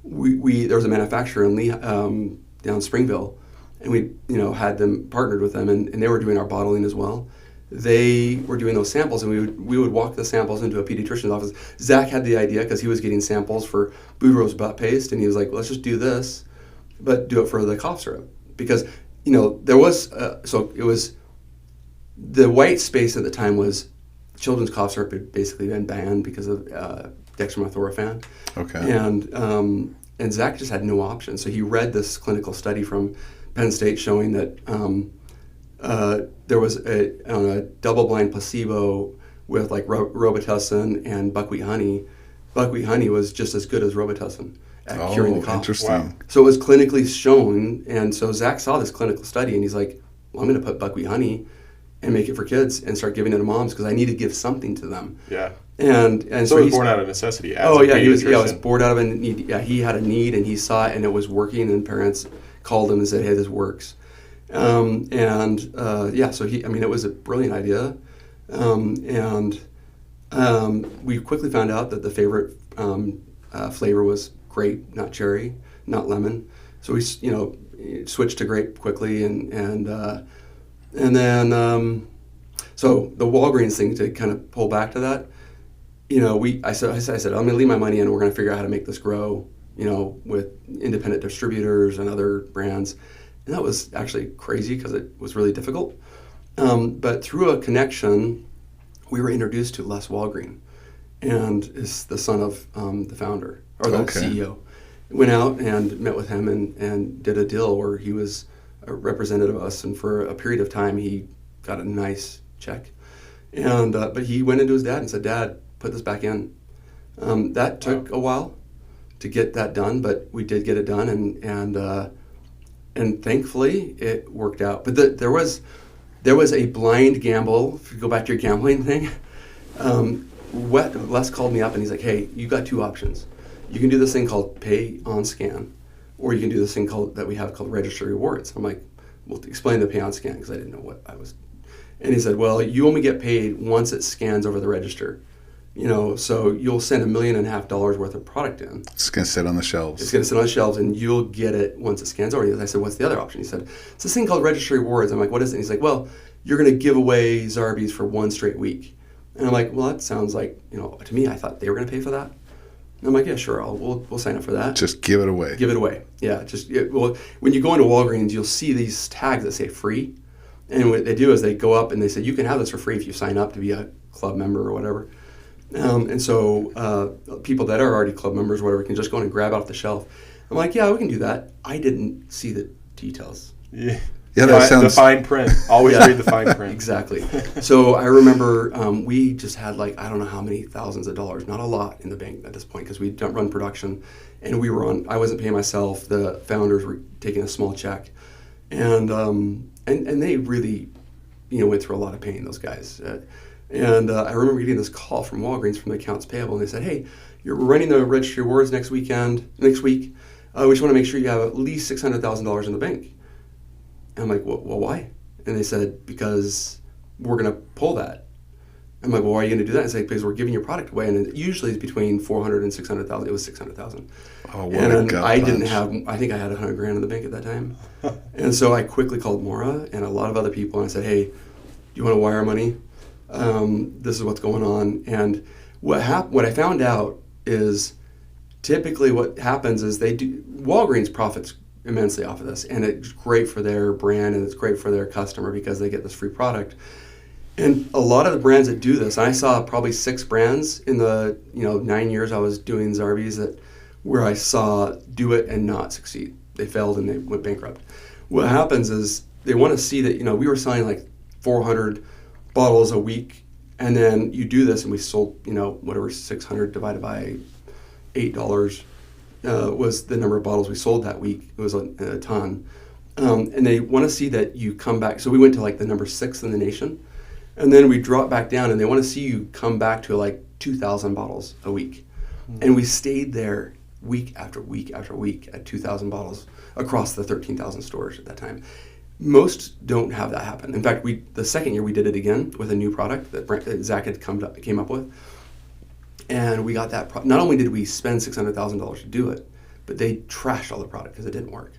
There was a manufacturer in down Springville, and we had them partnered with them, and they were doing our bottling as well. They were doing those samples, and we would walk the samples into a pediatrician's office. Zach had the idea because he was getting samples for Boudreaux's butt paste, and he was like, let's just do this, but do it for the cough syrup. Because, there was, so it was, the white space at the time was children's cough syrup had basically been banned because of dextromethorphan. Okay. And Zach just had no option. So he read this clinical study from Penn State showing that there was a double-blind placebo with like Robitussin and buckwheat honey. Buckwheat honey was just as good as Robitussin at curing the cough. Interesting. Wow. So it was clinically shown, and so Zach saw this clinical study, and he's like, well, I'm going to put buckwheat honey and make it for kids and start giving it to moms because I need to give something to them. Yeah. And so it was born out of necessity. As he was born out of a need. Yeah, he had a need, and he saw it, and it was working, and parents called him and said, hey, this works. So it was a brilliant idea. We quickly found out that the favorite flavor was grape, not cherry, not lemon. So we, switched to grape quickly, and then so the Walgreens thing, to kind of pull back to that, I said I'm going to leave my money in, and we're going to figure out how to make this grow, with independent distributors and other brands. And that was actually crazy because it was really difficult. But through a connection, we were introduced to Les Walgreen, and is the son of the founder, or the CEO. Went out and met with him and did a deal where he was a representative of us, and for a period of time he got a nice check. And but he went into his dad and said, Dad, put this back in. That took a while to get that done, but we did get it done, and thankfully it worked out. But there was a blind gamble. If you go back to your gambling thing, Les called me up and he's like, hey, you got 2 options. You can do this thing called pay on scan, or you can do this thing that we have called register rewards. I'm like, well, explain the pay on scan, because I didn't know what I was. And he said, well, you only get paid once it scans over the register. So you'll send $1.5 million worth of product in. It's going to sit on the shelves. It's going to sit on the shelves, and you'll get it once it scans over. I said, what's the other option? He said, it's this thing called register rewards. I'm like, what is it? And he's like, well, you're going to give away Zarbee's for 1 straight week. And I'm like, well, that sounds like, to me, I thought they were going to pay for that. And I'm like, yeah, sure, we'll sign up for that. Just give it away. Give it away. Yeah, when you go into Walgreens, you'll see these tags that say free. And what they do is they go up and they say, you can have this for free if you sign up to be a club member or whatever. And so people that are already club members or whatever can just go in and grab it off the shelf. I'm like, yeah, we can do that. I didn't see the details. Yeah. Yeah, that sounds... The fine print. Always read the fine print. Exactly. So I remember we just had I don't know how many thousands of dollars, not a lot in the bank at this point, because we don't run production, and I wasn't paying myself. The founders were taking a small check. and they really, went through a lot of pain, those guys. I remember getting this call from Walgreens from the accounts payable, and they said, "Hey, you're running the registry awards next week. We just want to make sure you have at least $600,000 in the bank." And I'm like, well, why? And they said, because we're going to pull that. I'm like, well, why are you going to do that? And say, because we're giving your product away, and it usually it's between 400 and 600,000. It was 600,000. Oh, what a gut I punch. didn't have. I think I had $100,000 in the bank at that time, and so I quickly called Maura and a lot of other people, and I said, "Hey, do you want to wire money? This is what's going on." And what I found out is typically what happens is Walgreens profits immensely off of this, and it's great for their brand and it's great for their customer because they get this free product. And a lot of the brands that do this, I saw probably 6 brands in the 9 years I was doing Zarbee's where I saw do it and not succeed. They failed and they went bankrupt. What happens is they want to see that we were selling like 400 bottles a week, and then you do this and we sold 600 divided by $8 was the number of bottles we sold that week. It was a ton. And they want to see that you come back. So we went to like the number 6 in the nation. And then we dropped back down, and they want to see you come back to like 2,000 bottles a week. Mm-hmm. And we stayed there week after week after week at 2,000 bottles across the 13,000 stores at that time. Most don't have that happen. In fact, the second year we did it again with a new product that Zach had came up with. And we got that. Not only did we spend $600,000 to do it, but they trashed all the product because it didn't work.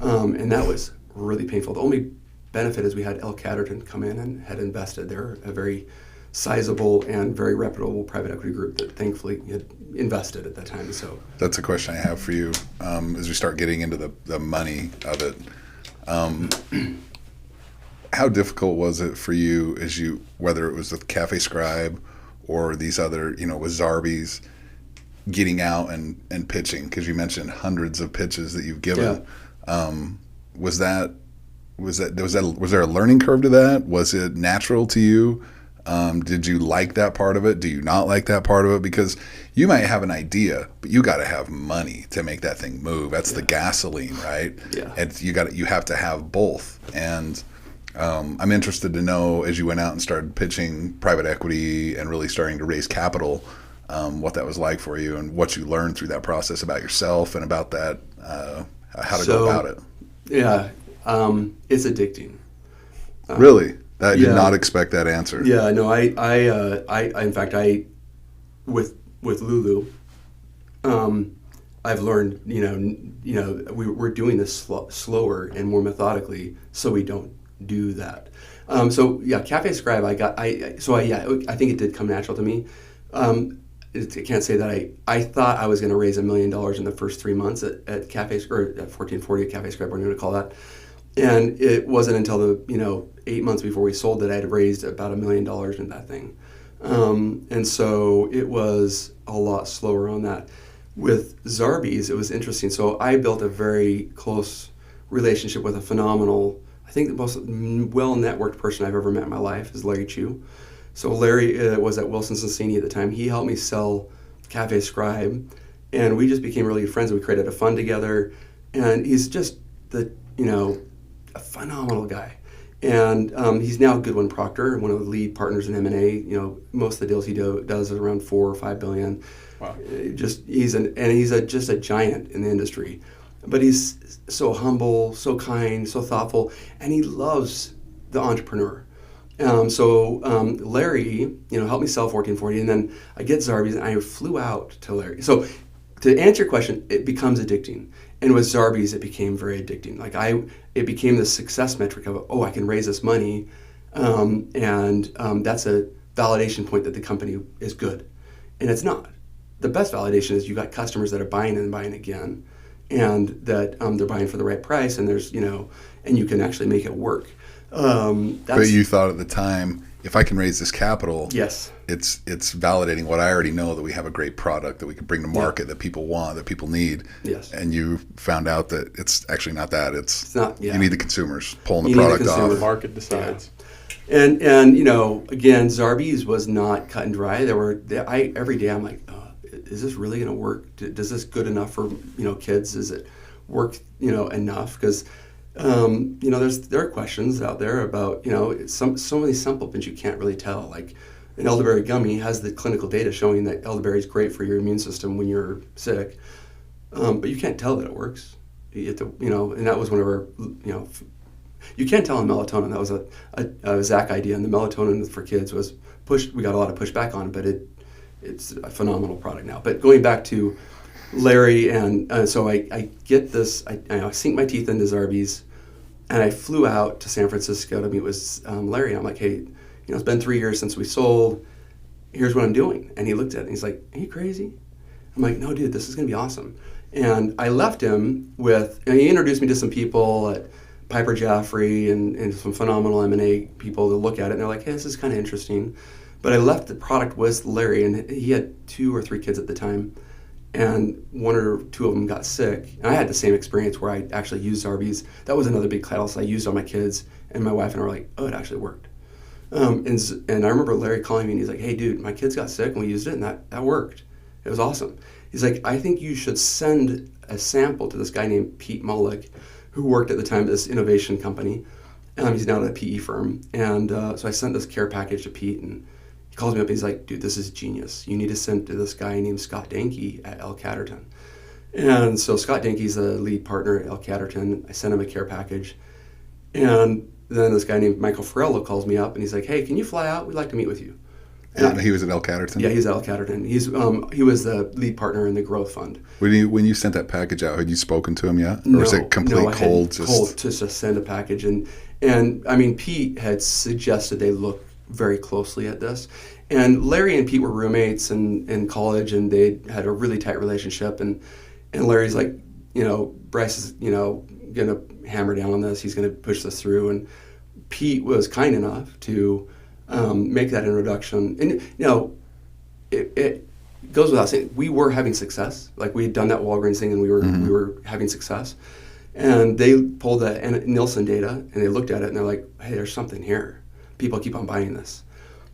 And that was really painful. The only benefit is we had El Catterton come in and had invested. They're a very sizable and very reputable private equity group that thankfully had invested at that time. So that's a question I have for you as we start getting into the money of it. How difficult was it for you whether it was with Cafe Scribe or these other, with Zarbee's, getting out and pitching? Because you mentioned hundreds of pitches that you've given. Yeah. Was there a learning curve to that? Was it natural to you? Did you like that part of it? Do you not like that part of it? Because you might have an idea, but you got to have money to make that thing move. That's the gasoline, right? Yeah. And you have to have both. And I'm interested to know, as you went out and started pitching private equity and really starting to raise capital, what that was like for you and what you learned through that process about yourself and about that, how to go about it. Yeah. It's addicting. Really? I did not expect that answer. Yeah, no, I in fact, with Lulu, I've learned, we're doing this slower and more methodically, so we don't do that. So yeah, Cafe Scribe, I think it did come natural to me. I can't say that I thought I was going to raise $1 million in the first 3 months at Cafe, or at 1440 at Cafe Scribe, whatever you want to call that. And it wasn't until the 8 months before we sold that I had raised about $1 million in that thing. And so it was a lot slower on that. With Zarbee's, it was interesting. So I built a very close relationship with a phenomenal, I think the most well-networked person I've ever met in my life is Larry Chu. So Larry was at Wilson Sonsini at the time. He helped me sell Cafe Scribe, and we just became really good friends. We created a fund together, and he's just a phenomenal guy. And he's now Goodwin Procter, one of the lead partners in M&A. Most of the deals he does is around $4 or $5 billion. Wow. Just he's just a giant in the industry. But he's so humble, so kind, so thoughtful, and he loves the entrepreneur. Larry, helped me sell 1440, and then I get Zarbee's, and I flew out to Larry. So to answer your question, it becomes addicting. And with Zarbee's, it became very addicting. It became the success metric of, I can raise this money, and that's a validation point that the company is good. And it's not. The best validation is you got customers that are buying and buying again, and that they're buying for the right price, and there's, and you can actually make it work. But you thought at the time, if I can raise this capital, yes, it's validating what I already know, that we have a great product that we can bring to market, that people want, that people need. Yes. And you found out that it's actually not that. It's not. Yeah. You need the consumers pulling the product off. The market decides. Yeah. And again, Zarbee's was not cut and dry. Every day I'm like, is this really going to work? Does this good enough for kids? Does it work enough? Because there are questions out there about, so many supplements you can't really tell. Like an elderberry gummy has the clinical data showing that elderberry is great for your immune system when you're sick, but you can't tell that it works. You have to, and that was one of our, you can't tell on melatonin. That was a Zach idea, and the melatonin for kids was pushed. We got a lot of pushback on it, but it's a phenomenal product now. But going back to Larry, and so I get this, I sink my teeth into Zarbee's, and I flew out to San Francisco to meet with Larry. And I'm like, hey, it's been 3 years since we sold. Here's what I'm doing. And he looked at it and he's like, are you crazy? I'm like, no, dude, this is going to be awesome. And I left him with, and he introduced me to some people at Piper Jaffray and some phenomenal M&A people to look at it. And they're like, hey, this is kind of interesting. But I left the product with Larry, and he had 2 or 3 kids at the time. And 1 or 2 of them got sick. And I had the same experience where I actually used Zarbee's. That was another big catalyst. I used on my kids, and my wife and I were like, oh, it actually worked. And I remember Larry calling me, and he's like, hey, dude, my kids got sick, and we used it, and that worked. It was awesome. He's like, I think you should send a sample to this guy named Pete Mullick, who worked at the time at this innovation company. He's now at a PE firm. And so I sent this care package to Pete, and he calls me up and he's like, dude, this is genius. You need to send to this guy named Scott Danke at L Catterton. And so Scott Danke's the lead partner at L Catterton. I sent him a care package. And then this guy named Michael Farello calls me up and he's like, hey, can you fly out? We'd like to meet with you. And he was at L Catterton? Yeah, he's at L Catterton. He was the lead partner in the growth fund. When you sent that package out, had you spoken to him yet? Or No, was it complete cold? Cold to just send a package. And I mean, Pete had suggested they look very closely at this. And Larry and Pete were roommates in college, and they had a really tight relationship. And Larry's like, Bryce is, going to hammer down on this. He's going to push this through. And Pete was kind enough to make that introduction. And, it goes without saying, we were having success. Like, we had done that Walgreens thing, and we were having success. And they pulled the Nielsen data, and they looked at it, and they're like, hey, there's something here. People keep on buying this.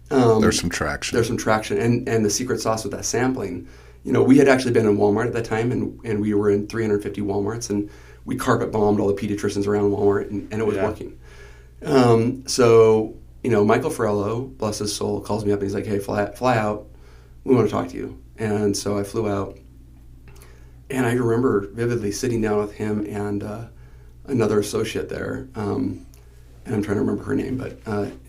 There's some traction. There's some traction. And the secret sauce with that sampling, we had actually been in Walmart at that time, and we were in 350 Walmarts, and we carpet bombed all the pediatricians around Walmart, and it was working. So, Michael Farello, bless his soul, calls me up, and he's like, hey, fly out. We want to talk to you. And so I flew out. And I remember vividly sitting down with him and another associate there. And I'm trying to remember her name, but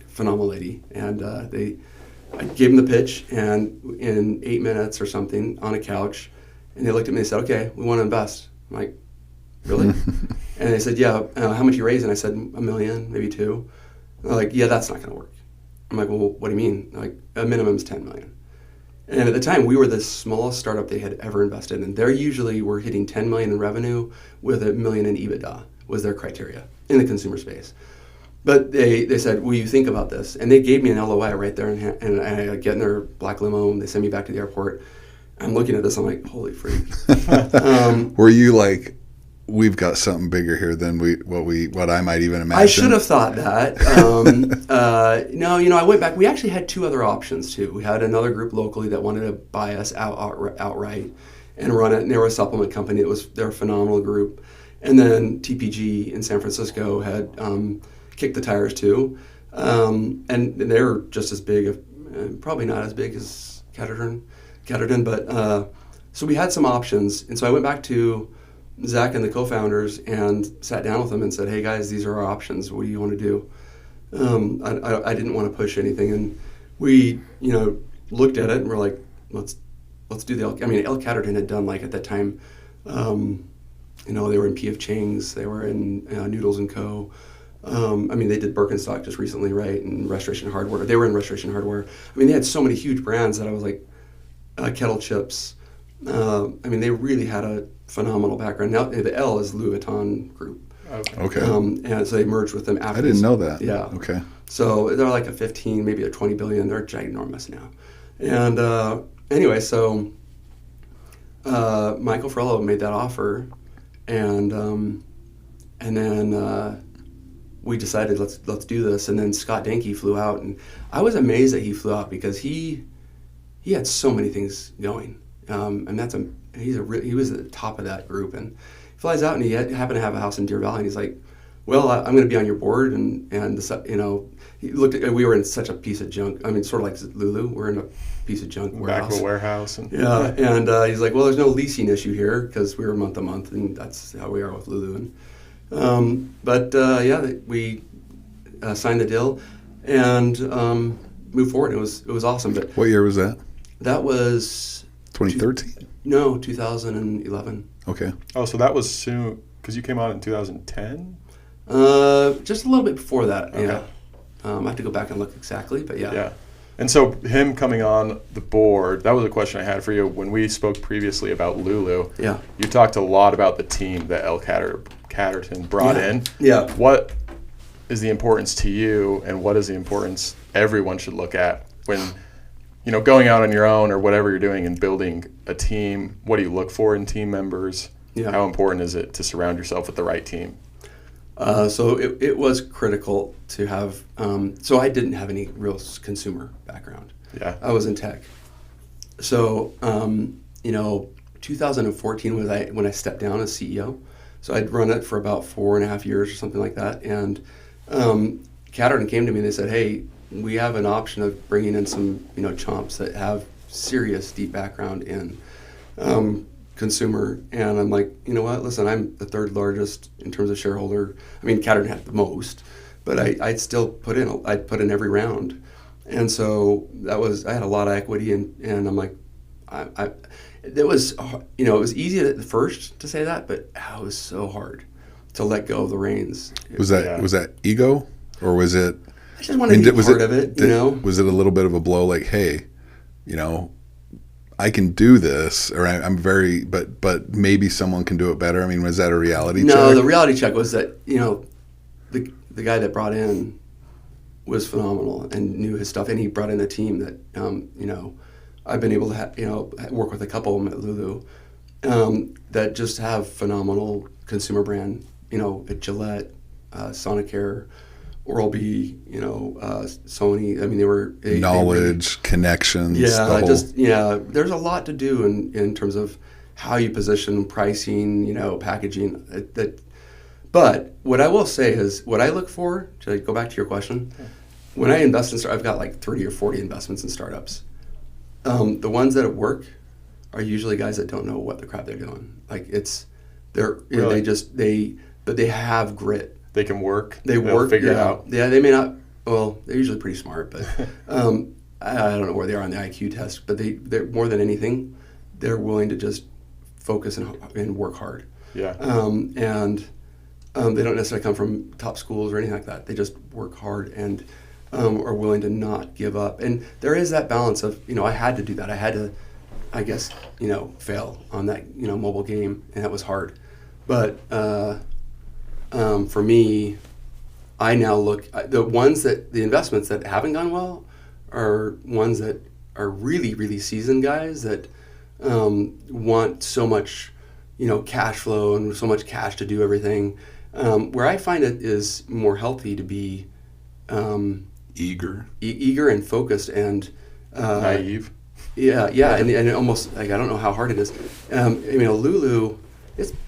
phenomenal lady. And I gave them the pitch, and in 8 minutes or something on a couch, and they looked at me and they said, okay, we want to invest. I'm like, really? And they said, yeah, how much you raise? And I said, $1 million, maybe $2 million. They're like, yeah, that's not going to work. I'm like, well, what do you mean? They're like, a minimum is $10 million. And at the time, we were the smallest startup they had ever invested in. They usually were hitting $10 million in revenue with $1 million in EBITDA was their criteria in the consumer space. But they said, will you think about this? And they gave me an LOI right there, and I get in their black limo, and they send me back to the airport. I'm looking at this, I'm like, holy freak. Were you like, we've got something bigger here than what I might even imagine? I should have thought that. No, I went back. We actually had 2 other options, too. We had another group locally that wanted to buy us outright and run it, and they were a supplement company. They're a phenomenal group. And then TPG in San Francisco had kicked the tires, too. And they were just as big, probably not as big as Catterton, but so we had some options. And so I went back to Zach and the co-founders and sat down with them and said, hey guys, these are our options. What do you want to do? I didn't want to push anything. And we, looked at it and we're like, let's do the El Catterton had done, like, at that time, they were in P.F. Chang's, they were in Noodles & Co. They did Birkenstock just recently, right? And Restoration Hardware. They were in Restoration Hardware. They had so many huge brands that I was like, Kettle Chips. They really had a phenomenal background. Now the L is Louis Vuitton Group. Okay. And so they merged with them after. I didn't know that. Yeah. Okay. So they're like a 15, maybe a 20 billion. They're ginormous now. And anyway, so Michael Farello made that offer, and then we decided let's do this. And then Scott Danke flew out, and I was amazed that he flew out because he had so many things going. He was at the top of that group, and he flies out, and he happened to have a house in Deer Valley, and he's like, well, I'm going to be on your board, and he looked at, we were in such a piece of junk. I mean, sort of like Lulu, we're in a piece of junk warehouse. Back of a warehouse. And, and he's like, well, there's no leasing issue here because we were month to month, and that's how we are with Lulu. And we signed the deal and moved forward. It was awesome. But what year was that? That was 2013. No, 2011. Okay. Oh, so that was soon because you came on in 2010. Just a little bit before that. Okay. Yeah. I have to go back and look exactly, but yeah. Yeah. And so him coming on the board, that was a question I had for you. When we spoke previously about Lulu, yeah, you talked a lot about the team that El Catterton brought in. Yeah. What is the importance to you, and what is the importance everyone should look at when, going out on your own or whatever you're doing and building a team? What do you look for in team members? Yeah. How important is it to surround yourself with the right team? So it was critical to have. So I didn't have any real consumer background. Yeah. I was in tech. So 2014 was when I stepped down as CEO. So I'd run it for about 4.5 years or something like that. And Catterton came to me and they said, "Hey, we have an option of bringing in some chomps that have serious deep background in consumer." And I'm like, you know what? Listen, I'm the third largest in terms of shareholder. I mean, Catterton had the most, but I'd still I'd put in every round. And so I had a lot of equity, and I'm like, it was easy at first to say that, but it was so hard to let go of the reins. Was that ego, or was it? I just wanted to be part of it. Was it a little bit of a blow, like, hey, I can do this, or I'm very, but maybe someone can do it better? I mean, was that a reality check? No, the reality check was that the guy that brought in was phenomenal and knew his stuff, and he brought in a team that I've been able to work with a couple of them at Lulu that just have phenomenal consumer brand. At Gillette, Sonicare, Oral-B, Sony. I mean, they were knowledge, connections. There's a lot to do in terms of how you position pricing, packaging. But what I will say is, what I look for, to go back to your question, when I invest in I've got like 30 or 40 investments in startups. The ones that work are usually guys that don't know what the crap they're doing. Like but they have grit. They can work. They'll figure it out. Yeah, they may not. Well, they're usually pretty smart, but I don't know where they are on the IQ test. But they're more than anything, they're willing to just focus and work hard. Yeah. They don't necessarily come from top schools or anything like that. They just work hard and are willing to not give up. And there is that balance of I had to do that. I had to, I guess, fail on that mobile game, and that was hard. But for me, I now look the investments that haven't gone well are ones that are really, really seasoned guys that want so much cash flow and so much cash to do everything. Where I find it is more healthy to be eager and focused and naive. Yeah, and almost like I don't know how hard it is. Lulu,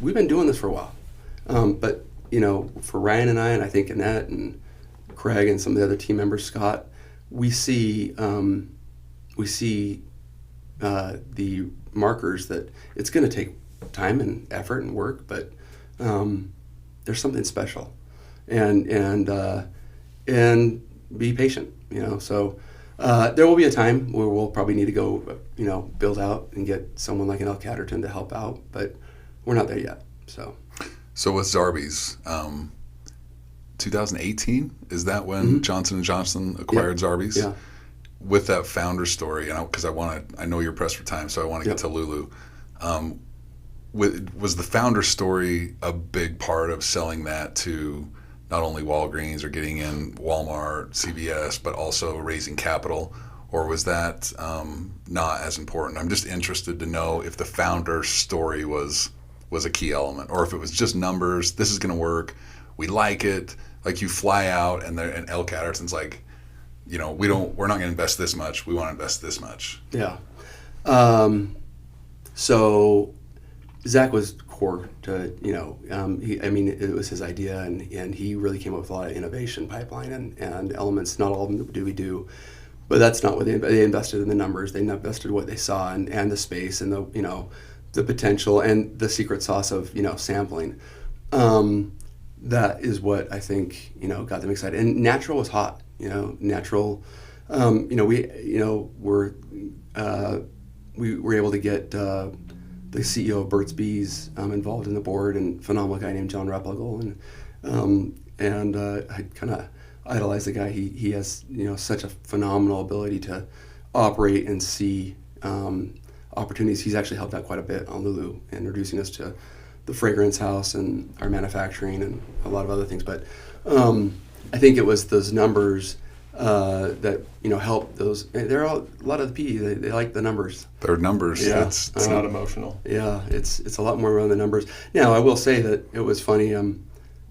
we've been doing this for a while, but for Ryan and I think Annette and Craig and some of the other team members, Scott, we see the markers that it's going to take time and effort and work, but there's something special, and be patient. So there will be a time where we'll probably need to go, build out and get someone like an El Catterton to help out, but we're not there yet. So with Zarbee's, 2018, is that when Johnson & Johnson acquired Zarbee's? Yeah. With that founder story, because I know you're pressed for time, so I want to get to Lulu. Was the founder story a big part of selling that to not only Walgreens or getting in Walmart, CVS, but also raising capital? Or was that not as important? I'm just interested to know if the founder story was a key element, or if it was just numbers. This is going to work. We like it. Like you fly out, and El Catterton's like, we're not going to invest this much. We want to invest this much. Yeah. So Zach was core to, it was his idea, and he really came up with a lot of innovation pipeline and elements. Not all of them do we do, but that's not what they invested in the numbers. They invested what they saw and the space and the potential and the secret sauce of, sampling. That is what I think, got them excited. And natural was hot, natural, we were able to get the CEO of Burt's Bees involved in the board, and phenomenal guy named John Replogle, and I kind of idolize the guy. He has such a phenomenal ability to operate and see opportunities. He's actually helped out quite a bit on Lulu, introducing us to the fragrance house and our manufacturing and a lot of other things. But I think it was those numbers that help those. They're all, a lot of the PE. They like the numbers. They're numbers. Yeah, it's not emotional. Yeah, it's a lot more around the numbers. Now I will say that it was funny.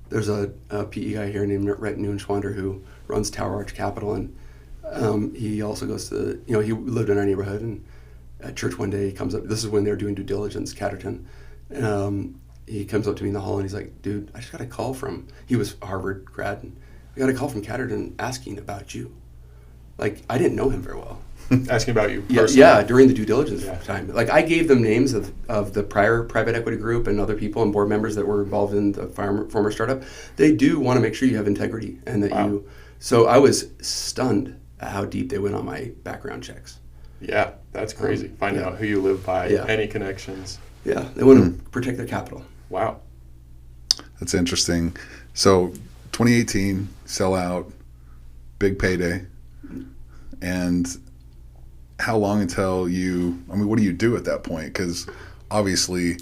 There's a PE guy here named Rhett Neunschwander who runs Tower Arch Capital, and he also goes to he lived in our neighborhood, and at church one day he comes up. This is when they're doing due diligence, Catterton. He comes up to me in the hall and he's like, "Dude, I just got a call from." He was a Harvard grad. And I got a call from Catterton asking about you. Like, I didn't know him very well. Asking about you personally? Yeah, during the due diligence time. Like, I gave them names of the prior private equity group and other people and board members that were involved in the former startup. They do want to make sure you have integrity and that you... So I was stunned at how deep they went on my background checks. Yeah, that's crazy. Finding out who you live by, any connections. Yeah, they want to protect their capital. Wow. That's interesting. So 2018, sell out, big payday. And how long until what do you do at that point? Because obviously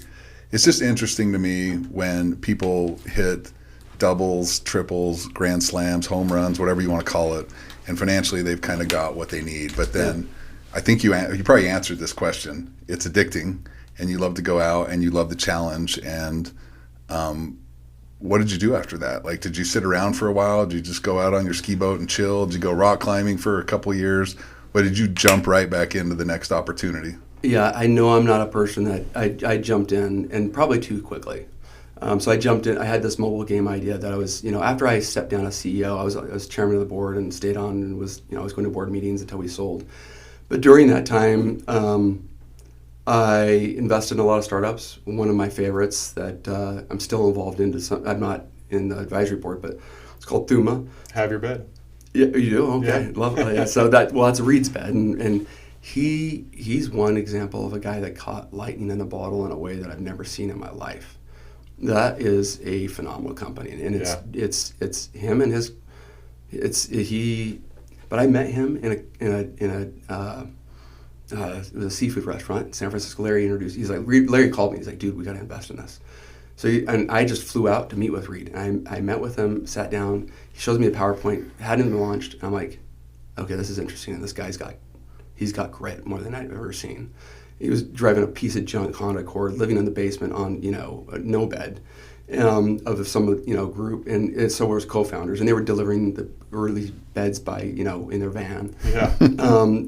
it's just interesting to me when people hit doubles, triples, grand slams, home runs, whatever you want to call it, and financially they've kind of got what they need. But then I think you probably answered this question. It's addicting, and you love to go out and you love the challenge. And what did you do after that? Like, did you sit around for a while? Did you just go out on your ski boat and chill? Did you go rock climbing for a couple of years? Or did you jump right back into the next opportunity? Yeah, I know I'm not a person that I jumped in, and probably too quickly. So I jumped in. I had this mobile game idea that I was, after I stepped down as CEO, I was chairman of the board and stayed on and was, I was going to board meetings until we sold. But during that time, I invested in a lot of startups. One of my favorites that I'm still involved in, I'm not in the advisory board, but it's called Thuma. Have your bed. Yeah, you do? Okay, yeah. Love it. Yeah. So that's Reed's bed, and he's one example of a guy that caught lightning in a bottle in a way that I've never seen in my life. That is a phenomenal company, and it's him and his, But I met him in a it was a seafood restaurant in San Francisco. Larry called me. He's like, "Dude, we got to invest in this." So and I just flew out to meet with Reed. I met with him, sat down. He shows me a PowerPoint, hadn't been launched. And I'm like, okay, this is interesting. And this guy's got grit more than I've ever seen. He was driving a piece of junk Honda Accord, living in the basement on no bed of some group, and so were his co-founders, and they were delivering the early beds by in their van. Yeah.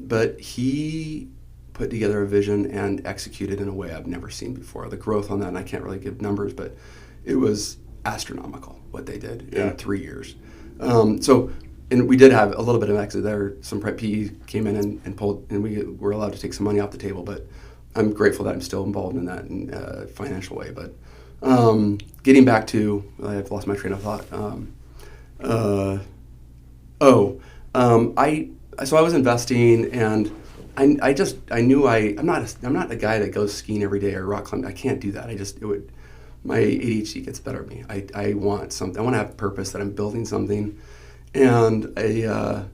But he put together a vision and executed in a way I've never seen before. The growth on that, and I can't really give numbers, but it was astronomical what they did in 3 years. And we did have a little bit of exit there. Some PE came in and pulled, and we were allowed to take some money off the table. But I'm grateful that I'm still involved in that in a financial way. But getting back to, I've lost my train of thought. So I was investing, and I knew I'm not a guy that goes skiing every day or rock climbing. I can't do that. My ADHD gets the better of me. I want something. I want to have purpose, that I'm building something. And I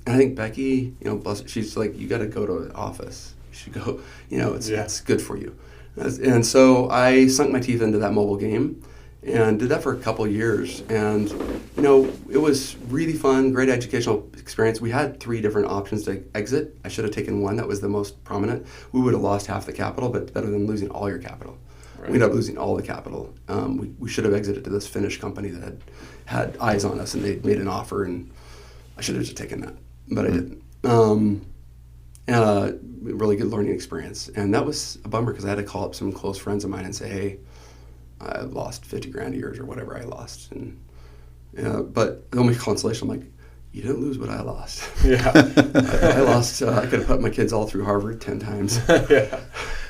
think Becky, she's like, you got to go to the office. You should go. It's good for you. And so I sunk my teeth into that mobile game, and did that for a couple of years. And it was really fun, great educational experience. We had 3 different options to exit. I should have taken one that was the most prominent. We would have lost half the capital, but better than losing all your capital. Right. We ended up losing all the capital. We should have exited to this Finnish company that had eyes on us, and they made an offer, and I should have just taken that, but I didn't. Really good learning experience, and that was a bummer because I had to call up some close friends of mine and say, hey, I lost 50 grand a year or whatever I lost. And but the only consolation, I'm like, you didn't lose what I lost. Yeah. I lost, I could have put my kids all through Harvard 10 times. Yeah.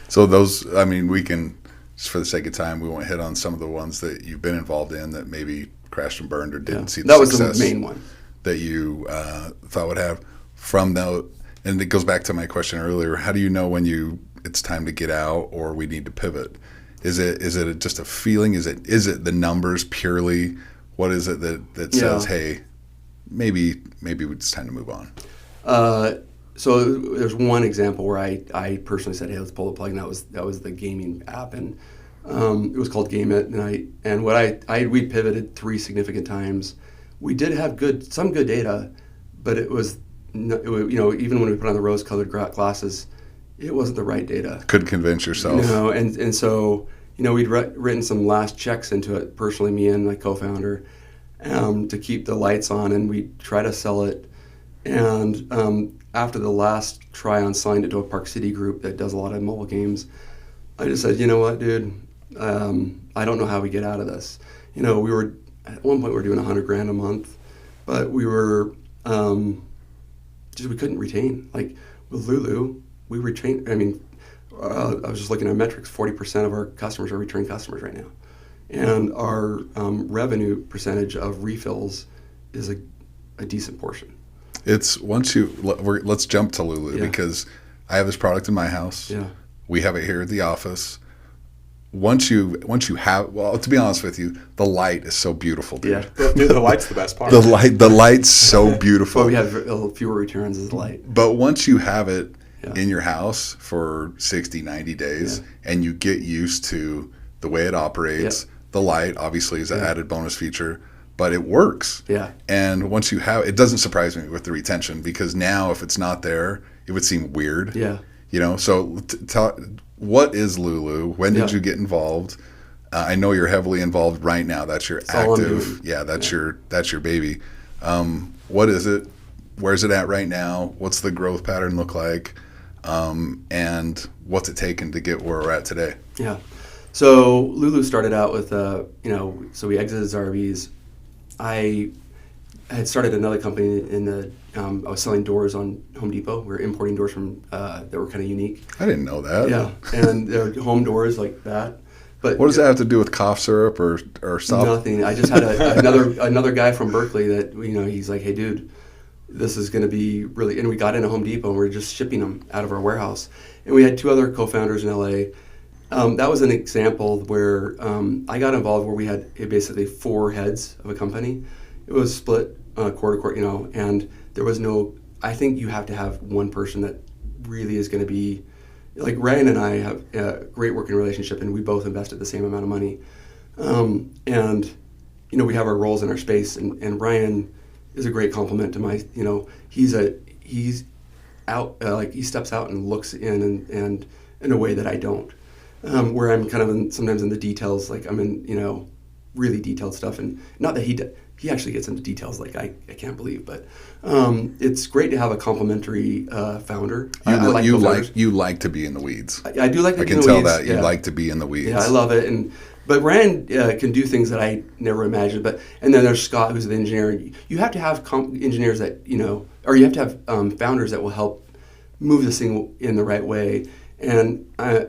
So those, I mean, we can, just for the sake of time, we won't hit on some of the ones that you've been involved in that maybe crashed and burned or didn't see the that was success the main one that you thought would have from the, and it goes back to my question earlier, how do you know when it's time to get out or we need to pivot? Is it just a feeling? Is it the numbers purely? What is it that says, hey, maybe it's time to move on? So there's one example where I personally said, hey, let's pull the plug, and that was the gaming app, and it was called Game It, and we pivoted 3 significant times. We did have some good data, but it was, even when we put on the rose-colored glasses, it wasn't the right data. Couldn't convince yourself. And so we'd written some last checks into it personally, me and my co-founder, to keep the lights on, and we try to sell it. And after the last try on, signed it to a Park City group that does a lot of mobile games. I just said, you know what, dude, I don't know how we get out of this. We were at one point we were doing $100,000 a month, but we were we couldn't retain. Like with Lulu, we retain. I mean, I was just looking at metrics. 40% of our customers are returning customers right now, and our revenue percentage of refills is a decent portion. It's let's jump to Lulu because I have this product in my house. Yeah. We have it here at the office. Once you have, well, to be honest with you, the light is so beautiful, dude. Yeah. Dude, the light's the best part. The light's so beautiful. But we have fewer returns as the light. But once you have it in your house for 60, 90 days and you get used to the way it operates, the light obviously is an added bonus feature, but it works. Yeah. And once you have it, doesn't surprise me with the retention because now if it's not there, it would seem weird. Yeah. So what is Lulu? When did you get involved? I know you're heavily involved right now. That's your active. That's your baby. What is it? Where's it at right now? What's the growth pattern look like? And what's it taken to get where we're at today? Yeah. So Lulu started out with, so we exited RVs. I had started another company I was selling doors on Home Depot. We were importing doors from that were kind of unique. I didn't know that. Yeah, and they're home doors like that. But what does that have to do with cough syrup or soft? Nothing. I just had another guy from Berkeley that he's like, hey dude, this is going to be really. And we got into Home Depot and we were just shipping them out of our warehouse. And we had 2 other co-founders in LA. That was an example where I got involved where we had basically 4 heads of a company. It was split quarter, and there was no. I think you have to have one person that really is going to be, like Ryan and I have a great working relationship, and we both invested the same amount of money, and we have our roles in our space, and Ryan is a great compliment to my. He's out he steps out and looks in and in a way that I don't. Where I'm kind of sometimes in the details, like I'm in, really detailed stuff, and not that he actually gets into details like I can't believe, but it's great to have a complementary founder. You like to be in the weeds. I do like to be in the weeds. I can tell that you like to be in the weeds. Yeah, I love it, but Ryan can do things that I never imagined. And then there's Scott, who's the engineer. You have to have engineers that or you have to have founders that will help move this thing in the right way. And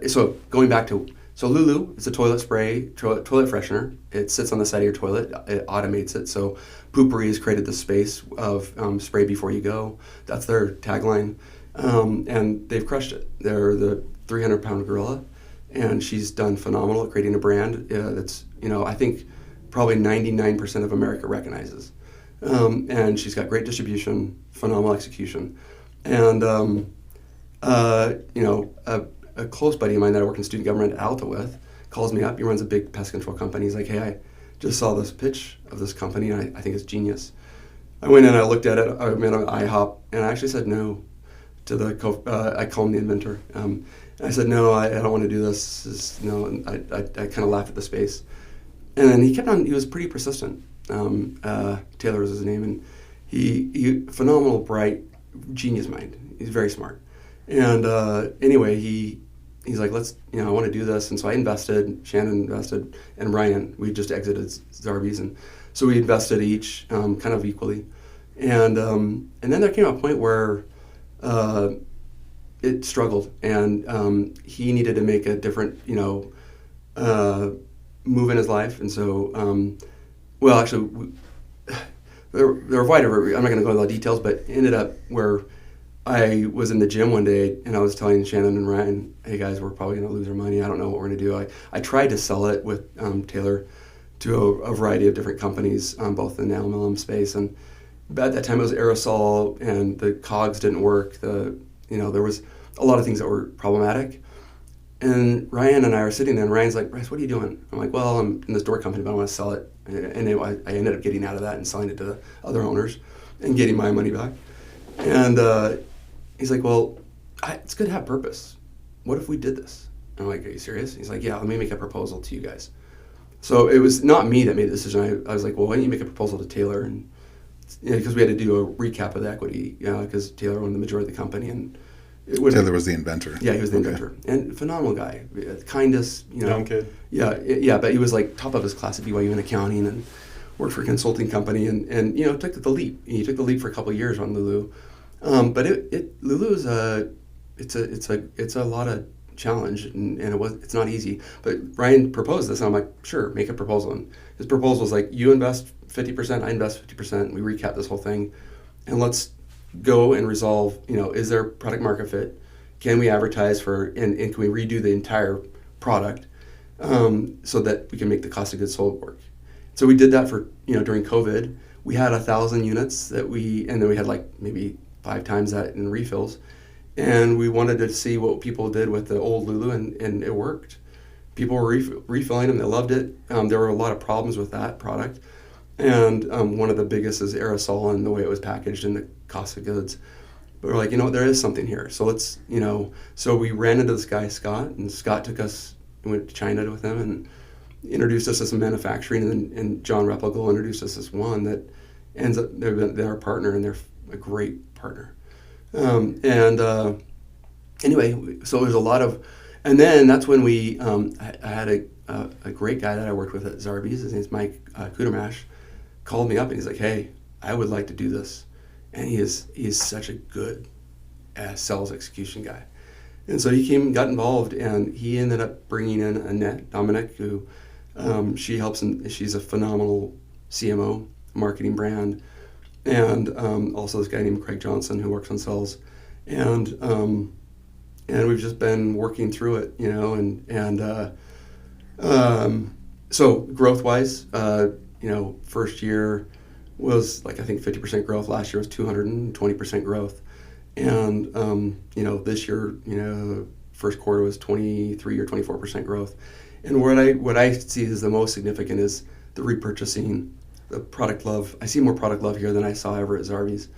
so going back to Lulu, it's a toilet freshener. It sits on the side of your toilet. It automates it. So Poopery has created the space of spray before you go. That's their tagline, and they've crushed it. They're the 300-pound gorilla, and she's done phenomenal at creating a brand that's I think probably 99% of America recognizes. And she's got great distribution, phenomenal execution, and a close buddy of mine that I work in student government at Alta with calls me up. He runs a big pest control company. He's like, hey, I just saw this pitch of this company, and I think it's genius. I went in and I looked at it. I met on IHOP, and I actually said no to the I call him the inventor. I said, no, I don't want to do this. And I kind of laughed at the space. And then he kept on. He was pretty persistent. Taylor was his name, and he phenomenal, bright, genius mind. He's very smart. And anyway, he he's like, I want to do this. And so I invested, Shannon invested, and Ryan, we just exited Zarbee's. And so we invested each kind of equally. And then there came a point where it struggled, and he needed to make a different, move in his life. And so, there were a wide array. I'm not going to go into the details, but it ended up where I was in the gym one day and I was telling Shannon and Ryan, hey guys, we're probably going to lose our money. I don't know what we're going to do. I tried to sell it with Taylor to a variety of different companies, both in the aluminum space. And at that time it was aerosol and the cogs didn't work. There was a lot of things that were problematic. And Ryan and I are sitting there and Ryan's like, Bryce, what are you doing? I'm like, well, I'm in this door company, but I want to sell it. And I ended up getting out of that and selling it to the other owners and getting my money back. And he's like, well, it's good to have purpose. What if we did this? I'm like, are you serious? He's like, yeah, let me make a proposal to you guys. So it was not me that made the decision. I was like, well, why don't you make a proposal to Taylor? And because we had to do a recap of the equity, because Taylor owned the majority of the company. And Taylor was the inventor. Yeah, he was the inventor. And phenomenal guy. Kindest, Young kid. Yeah, but he was like top of his class at BYU in accounting and worked for a consulting company and took the leap. He took the leap for a couple of years on Lulu. But Lulu is it's a lot of challenge and it's not easy. But Ryan proposed this and I'm like, sure, make a proposal. And his proposal was like, you invest 50%, I invest 50%. We recap this whole thing and let's go and resolve, is there product market fit? Can we advertise for, and can we redo the entire product so that we can make the cost of goods sold work? So we did that for, during COVID. We had 1,000 units and then we had like maybe 5 times that in refills. And we wanted to see what people did with the old Lulu and it worked. People were refilling them, they loved it. There were a lot of problems with that product. And one of the biggest is aerosol and the way it was packaged and the cost of goods. But we're like, there is something here. So let's, so we ran into this guy, Scott, and Scott took us, went to China with him and introduced us to some manufacturing. And John Replicable introduced us as one that ends up, they're our partner and they're a great partner. Anyway, so there's a lot of, and then that's when I had a great guy that I worked with at Zarbee's. His name's Mike Kudermash. Called me up and he's like, hey, I would like to do this. And he's such a good sales execution guy. And so he got involved and he ended up bringing in Annette Dominic, who she helps him. She's a phenomenal CMO, marketing brand. And also this guy named Craig Johnson who works on sales. And we've just been working through it, so growth-wise, first year was like I think 50% growth. Last year was 220% growth, and this year, first quarter was 23 or 24% growth. And what I see is the most significant is the repurchasing, the product love. I see more product love here than I saw ever at Zarbee's.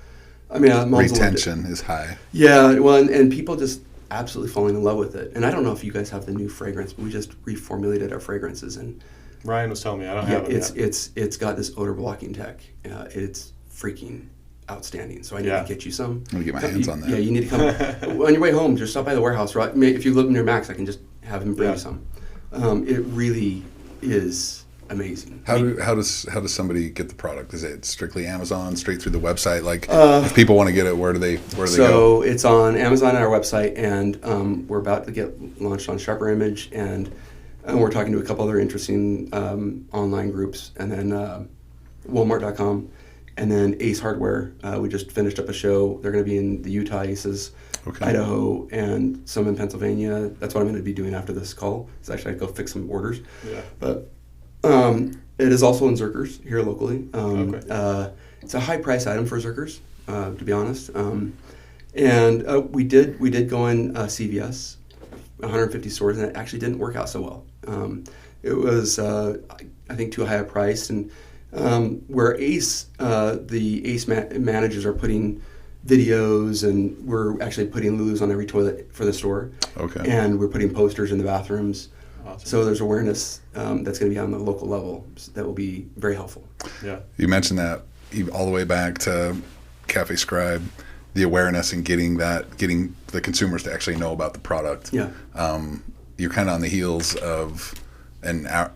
I mean, retention is high. Yeah, well, and people just absolutely falling in love with it. And I don't know if you guys have the new fragrance, but we just reformulated our fragrances and. Ryan was telling me I don't have it yet. It's got this odor blocking tech. It's freaking outstanding. So I need to get you some. I'm gonna get my hands on that. Yeah, you need to come on your way home. Just stop by the warehouse. Right? If you live near Max, I can just have him bring you some. It really is amazing. How does somebody get the product? Is it strictly Amazon, straight through the website? Like, if people want to get it, where do they go? So it's on Amazon and our website, and we're about to get launched on Sharper Image and we're talking to a couple other interesting online groups, and then Walmart.com, and then Ace Hardware. We just finished up a show. They're going to be in the Utah Aces, Idaho, and some in Pennsylvania. That's what I'm going to be doing after this call. Is actually I go fix some orders. Yeah. But it is also in Zerkers here locally. It's a high price item for Zerkers, to be honest. And we did go in CVS. 150 stores, and it actually didn't work out so well. It was, I think, too high a price, and where the Ace managers are putting videos, and we're actually putting Lulus on every toilet for the store. Okay. And we're putting posters in the bathrooms. Awesome. So there's awareness that's going to be on the local level that will be very helpful. Yeah. You mentioned that all the way back to Cafe Scribe. the awareness and getting the consumers to actually know about the product. Yeah. You're kind of on the heels of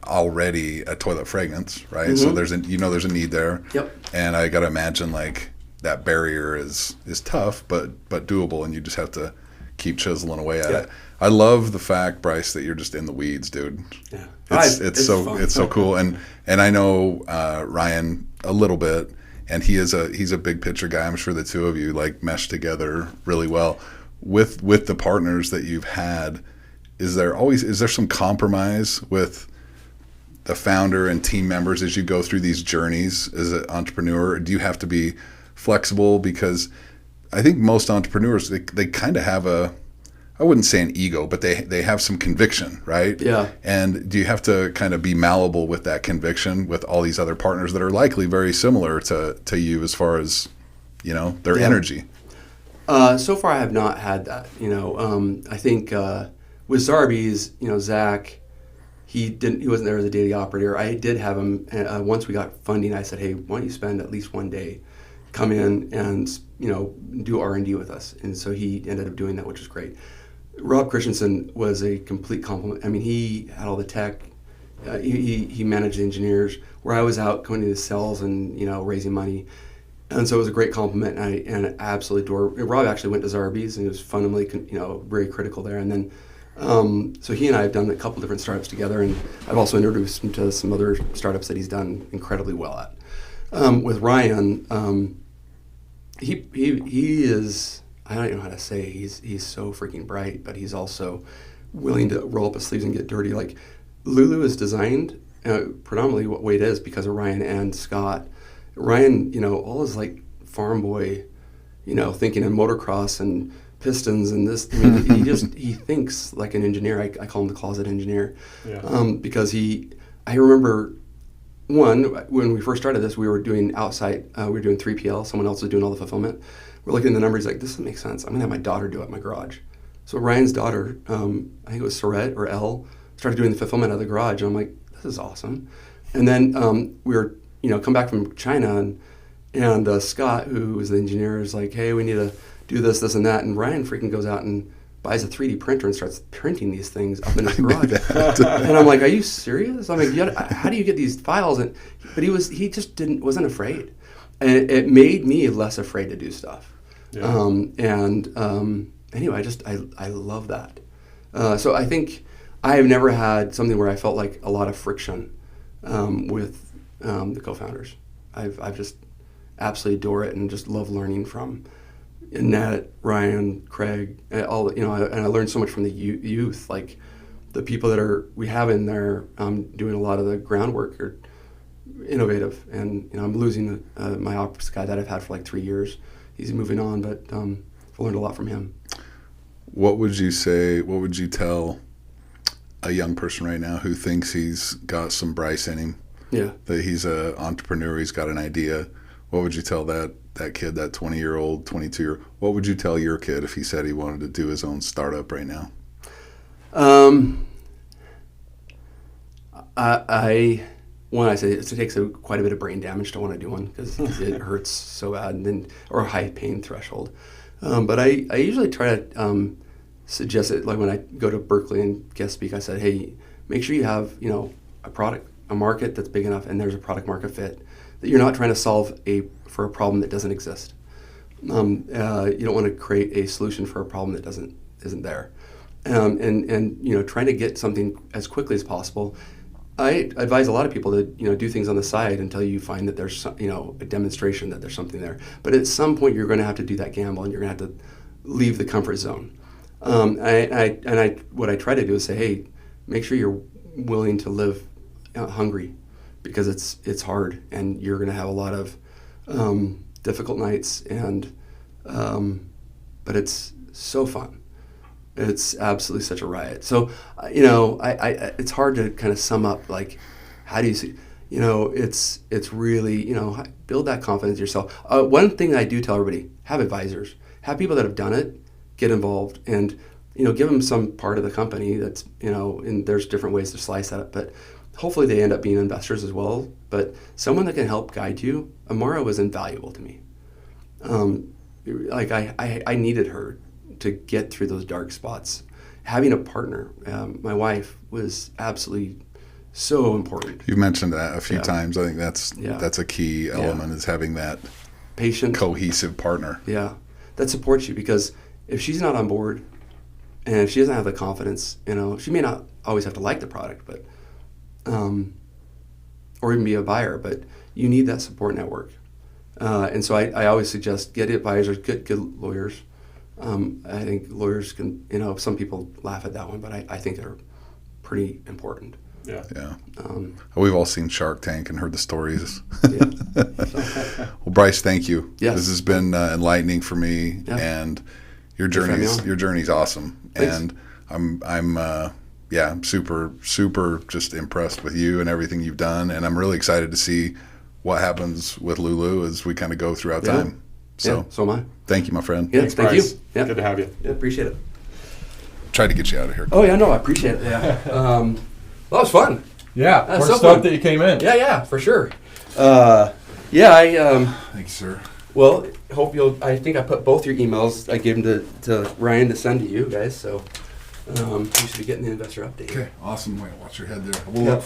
already a toilet fragrance, right? So there's a need there. Yep. And I got to imagine like that barrier is tough, but doable, and you just have to keep chiseling away at it. I love the fact, Bryce, that you're just in the weeds, dude. Yeah. It's so cool. And I know Ryan a little bit, and he's a big picture guy. I'm sure the two of you like mesh together really well. With the partners that you've had, is there some compromise with the founder and team members as you go through these journeys as an entrepreneur? Do you have to be flexible? Because I think most entrepreneurs, they kind of have I wouldn't say an ego, but they have some conviction, right? Yeah. And do you have to kind of be malleable with that conviction with all these other partners that are likely very similar to you as far as, their energy? So far I have not had that. I think with Zarbee's, Zach, he wasn't there as a daily operator. I did have him, once we got funding, I said, hey, why don't you spend at least one day, come in and, do R&D with us. And so he ended up doing that, which was great. Rob Christensen was a complete compliment. I mean, he had all the tech. He managed the engineers, where I was out going to the sales and, raising money. And so it was a great compliment, and I absolutely adore. Rob actually went to Zarbee's, and he was fundamentally, very critical there. And then, so he and I have done a couple different startups together, and I've also introduced him to some other startups that he's done incredibly well at. With Ryan, he is, I don't even know how to say, he's so freaking bright, but he's also willing to roll up his sleeves and get dirty. Like Lulu is designed predominantly what way it is because of Ryan and Scott. Ryan, all his like farm boy, thinking in motocross and pistons and this. I mean, he thinks like an engineer. I call him the closet engineer, because I remember when we first started this, we were doing outside. We were doing 3PL. Someone else was doing all the fulfillment. We're looking at the numbers like, this doesn't make sense. I'm gonna have my daughter do it in my garage. So Ryan's daughter, I think it was Sorette or Elle, started doing the fulfillment out of the garage. And I'm like, this is awesome. And then we were, come back from China, and Scott, who was the engineer, is like, hey, we need to do this, this, and that. And Ryan freaking goes out and buys a 3D printer and starts printing these things up in his garage. And I'm like, are you serious? I'm like, how do you get these files? But he just wasn't afraid. And it made me less afraid to do stuff. Yeah. Anyway, I love that. So I think I have never had something where I felt like a lot of friction with the co-founders. I've just absolutely adore it and just love learning from Annette, Ryan, Craig, and I learned so much from the youth. Like the people that we have in there doing a lot of the groundwork are innovative, and I'm losing my ops guy that I've had for like 3 years. He's moving on, but I've learned a lot from him. What would you say? What would you tell a young person right now who thinks he's got some Bryce in him? Yeah, that he's an entrepreneur, he's got an idea. What would you tell that kid, that 20-year-old, 22-year-old? What would you tell your kid if he said he wanted to do his own startup right now? I say it takes quite a bit of brain damage to want to do one because it hurts so bad, or a high pain threshold. But I usually try to suggest it, like when I go to Berkeley and guest speak, I said, hey, make sure you have a product, a market that's big enough, and there's a product market fit, that you're not trying to solve for a problem that doesn't exist. You don't want to create a solution for a problem that isn't there, and trying to get something as quickly as possible. I advise a lot of people to do things on the side until you find that there's a demonstration that there's something there. But at some point you're going to have to do that gamble, and you're going to have to leave the comfort zone. What I try to do is say, hey, make sure you're willing to live hungry, because it's hard, and you're going to have a lot of difficult nights, but it's so fun. It's absolutely such a riot. So, it's hard to kind of sum up, like, how do you see, it's really, build that confidence in yourself. One thing that I do tell everybody, have advisors, have people that have done it, get involved, and, give them some part of the company that's, and there's different ways to slice that up, but hopefully they end up being investors as well. But someone that can help guide you. Amara was invaluable to me. like I needed her to get through those dark spots. Having a partner, my wife, was absolutely so important. You've mentioned that a few times. I think that's a key element is having that patient, cohesive partner. Yeah, that supports you, because if she's not on board and if she doesn't have the confidence, she may not always have to like the product, but or even be a buyer, but you need that support network. And so I always suggest get advisors, get good lawyers. I think lawyers can, some people laugh at that one, but I think they're pretty important. Yeah. Yeah. We've all seen Shark Tank and heard the stories. Yeah. Well, Bryce, thank you. Yes. This has been enlightening for me, Yeah. and your Thanks for having me on. journey's awesome. Thanks. And I'm super just impressed with you and everything you've done, and I'm really excited to see what happens with Lulu as we kind of go throughout time. So so am I. thank you, my friend. Yeah, Thanks, thank Bryce. you. Yeah. Good to have you. Yeah, appreciate it. Try to get you out of here. Oh yeah, no, I appreciate it. Yeah. Well, that was fun. Yeah, That's we're so stoked fun. that you came in. Yeah, for sure. I Thanks, sir. well, hope I think I put both your emails. I gave them to Ryan to send to you guys, so you should be getting the investor update. Okay, awesome. Wait, watch your head there. We'll Yeah. look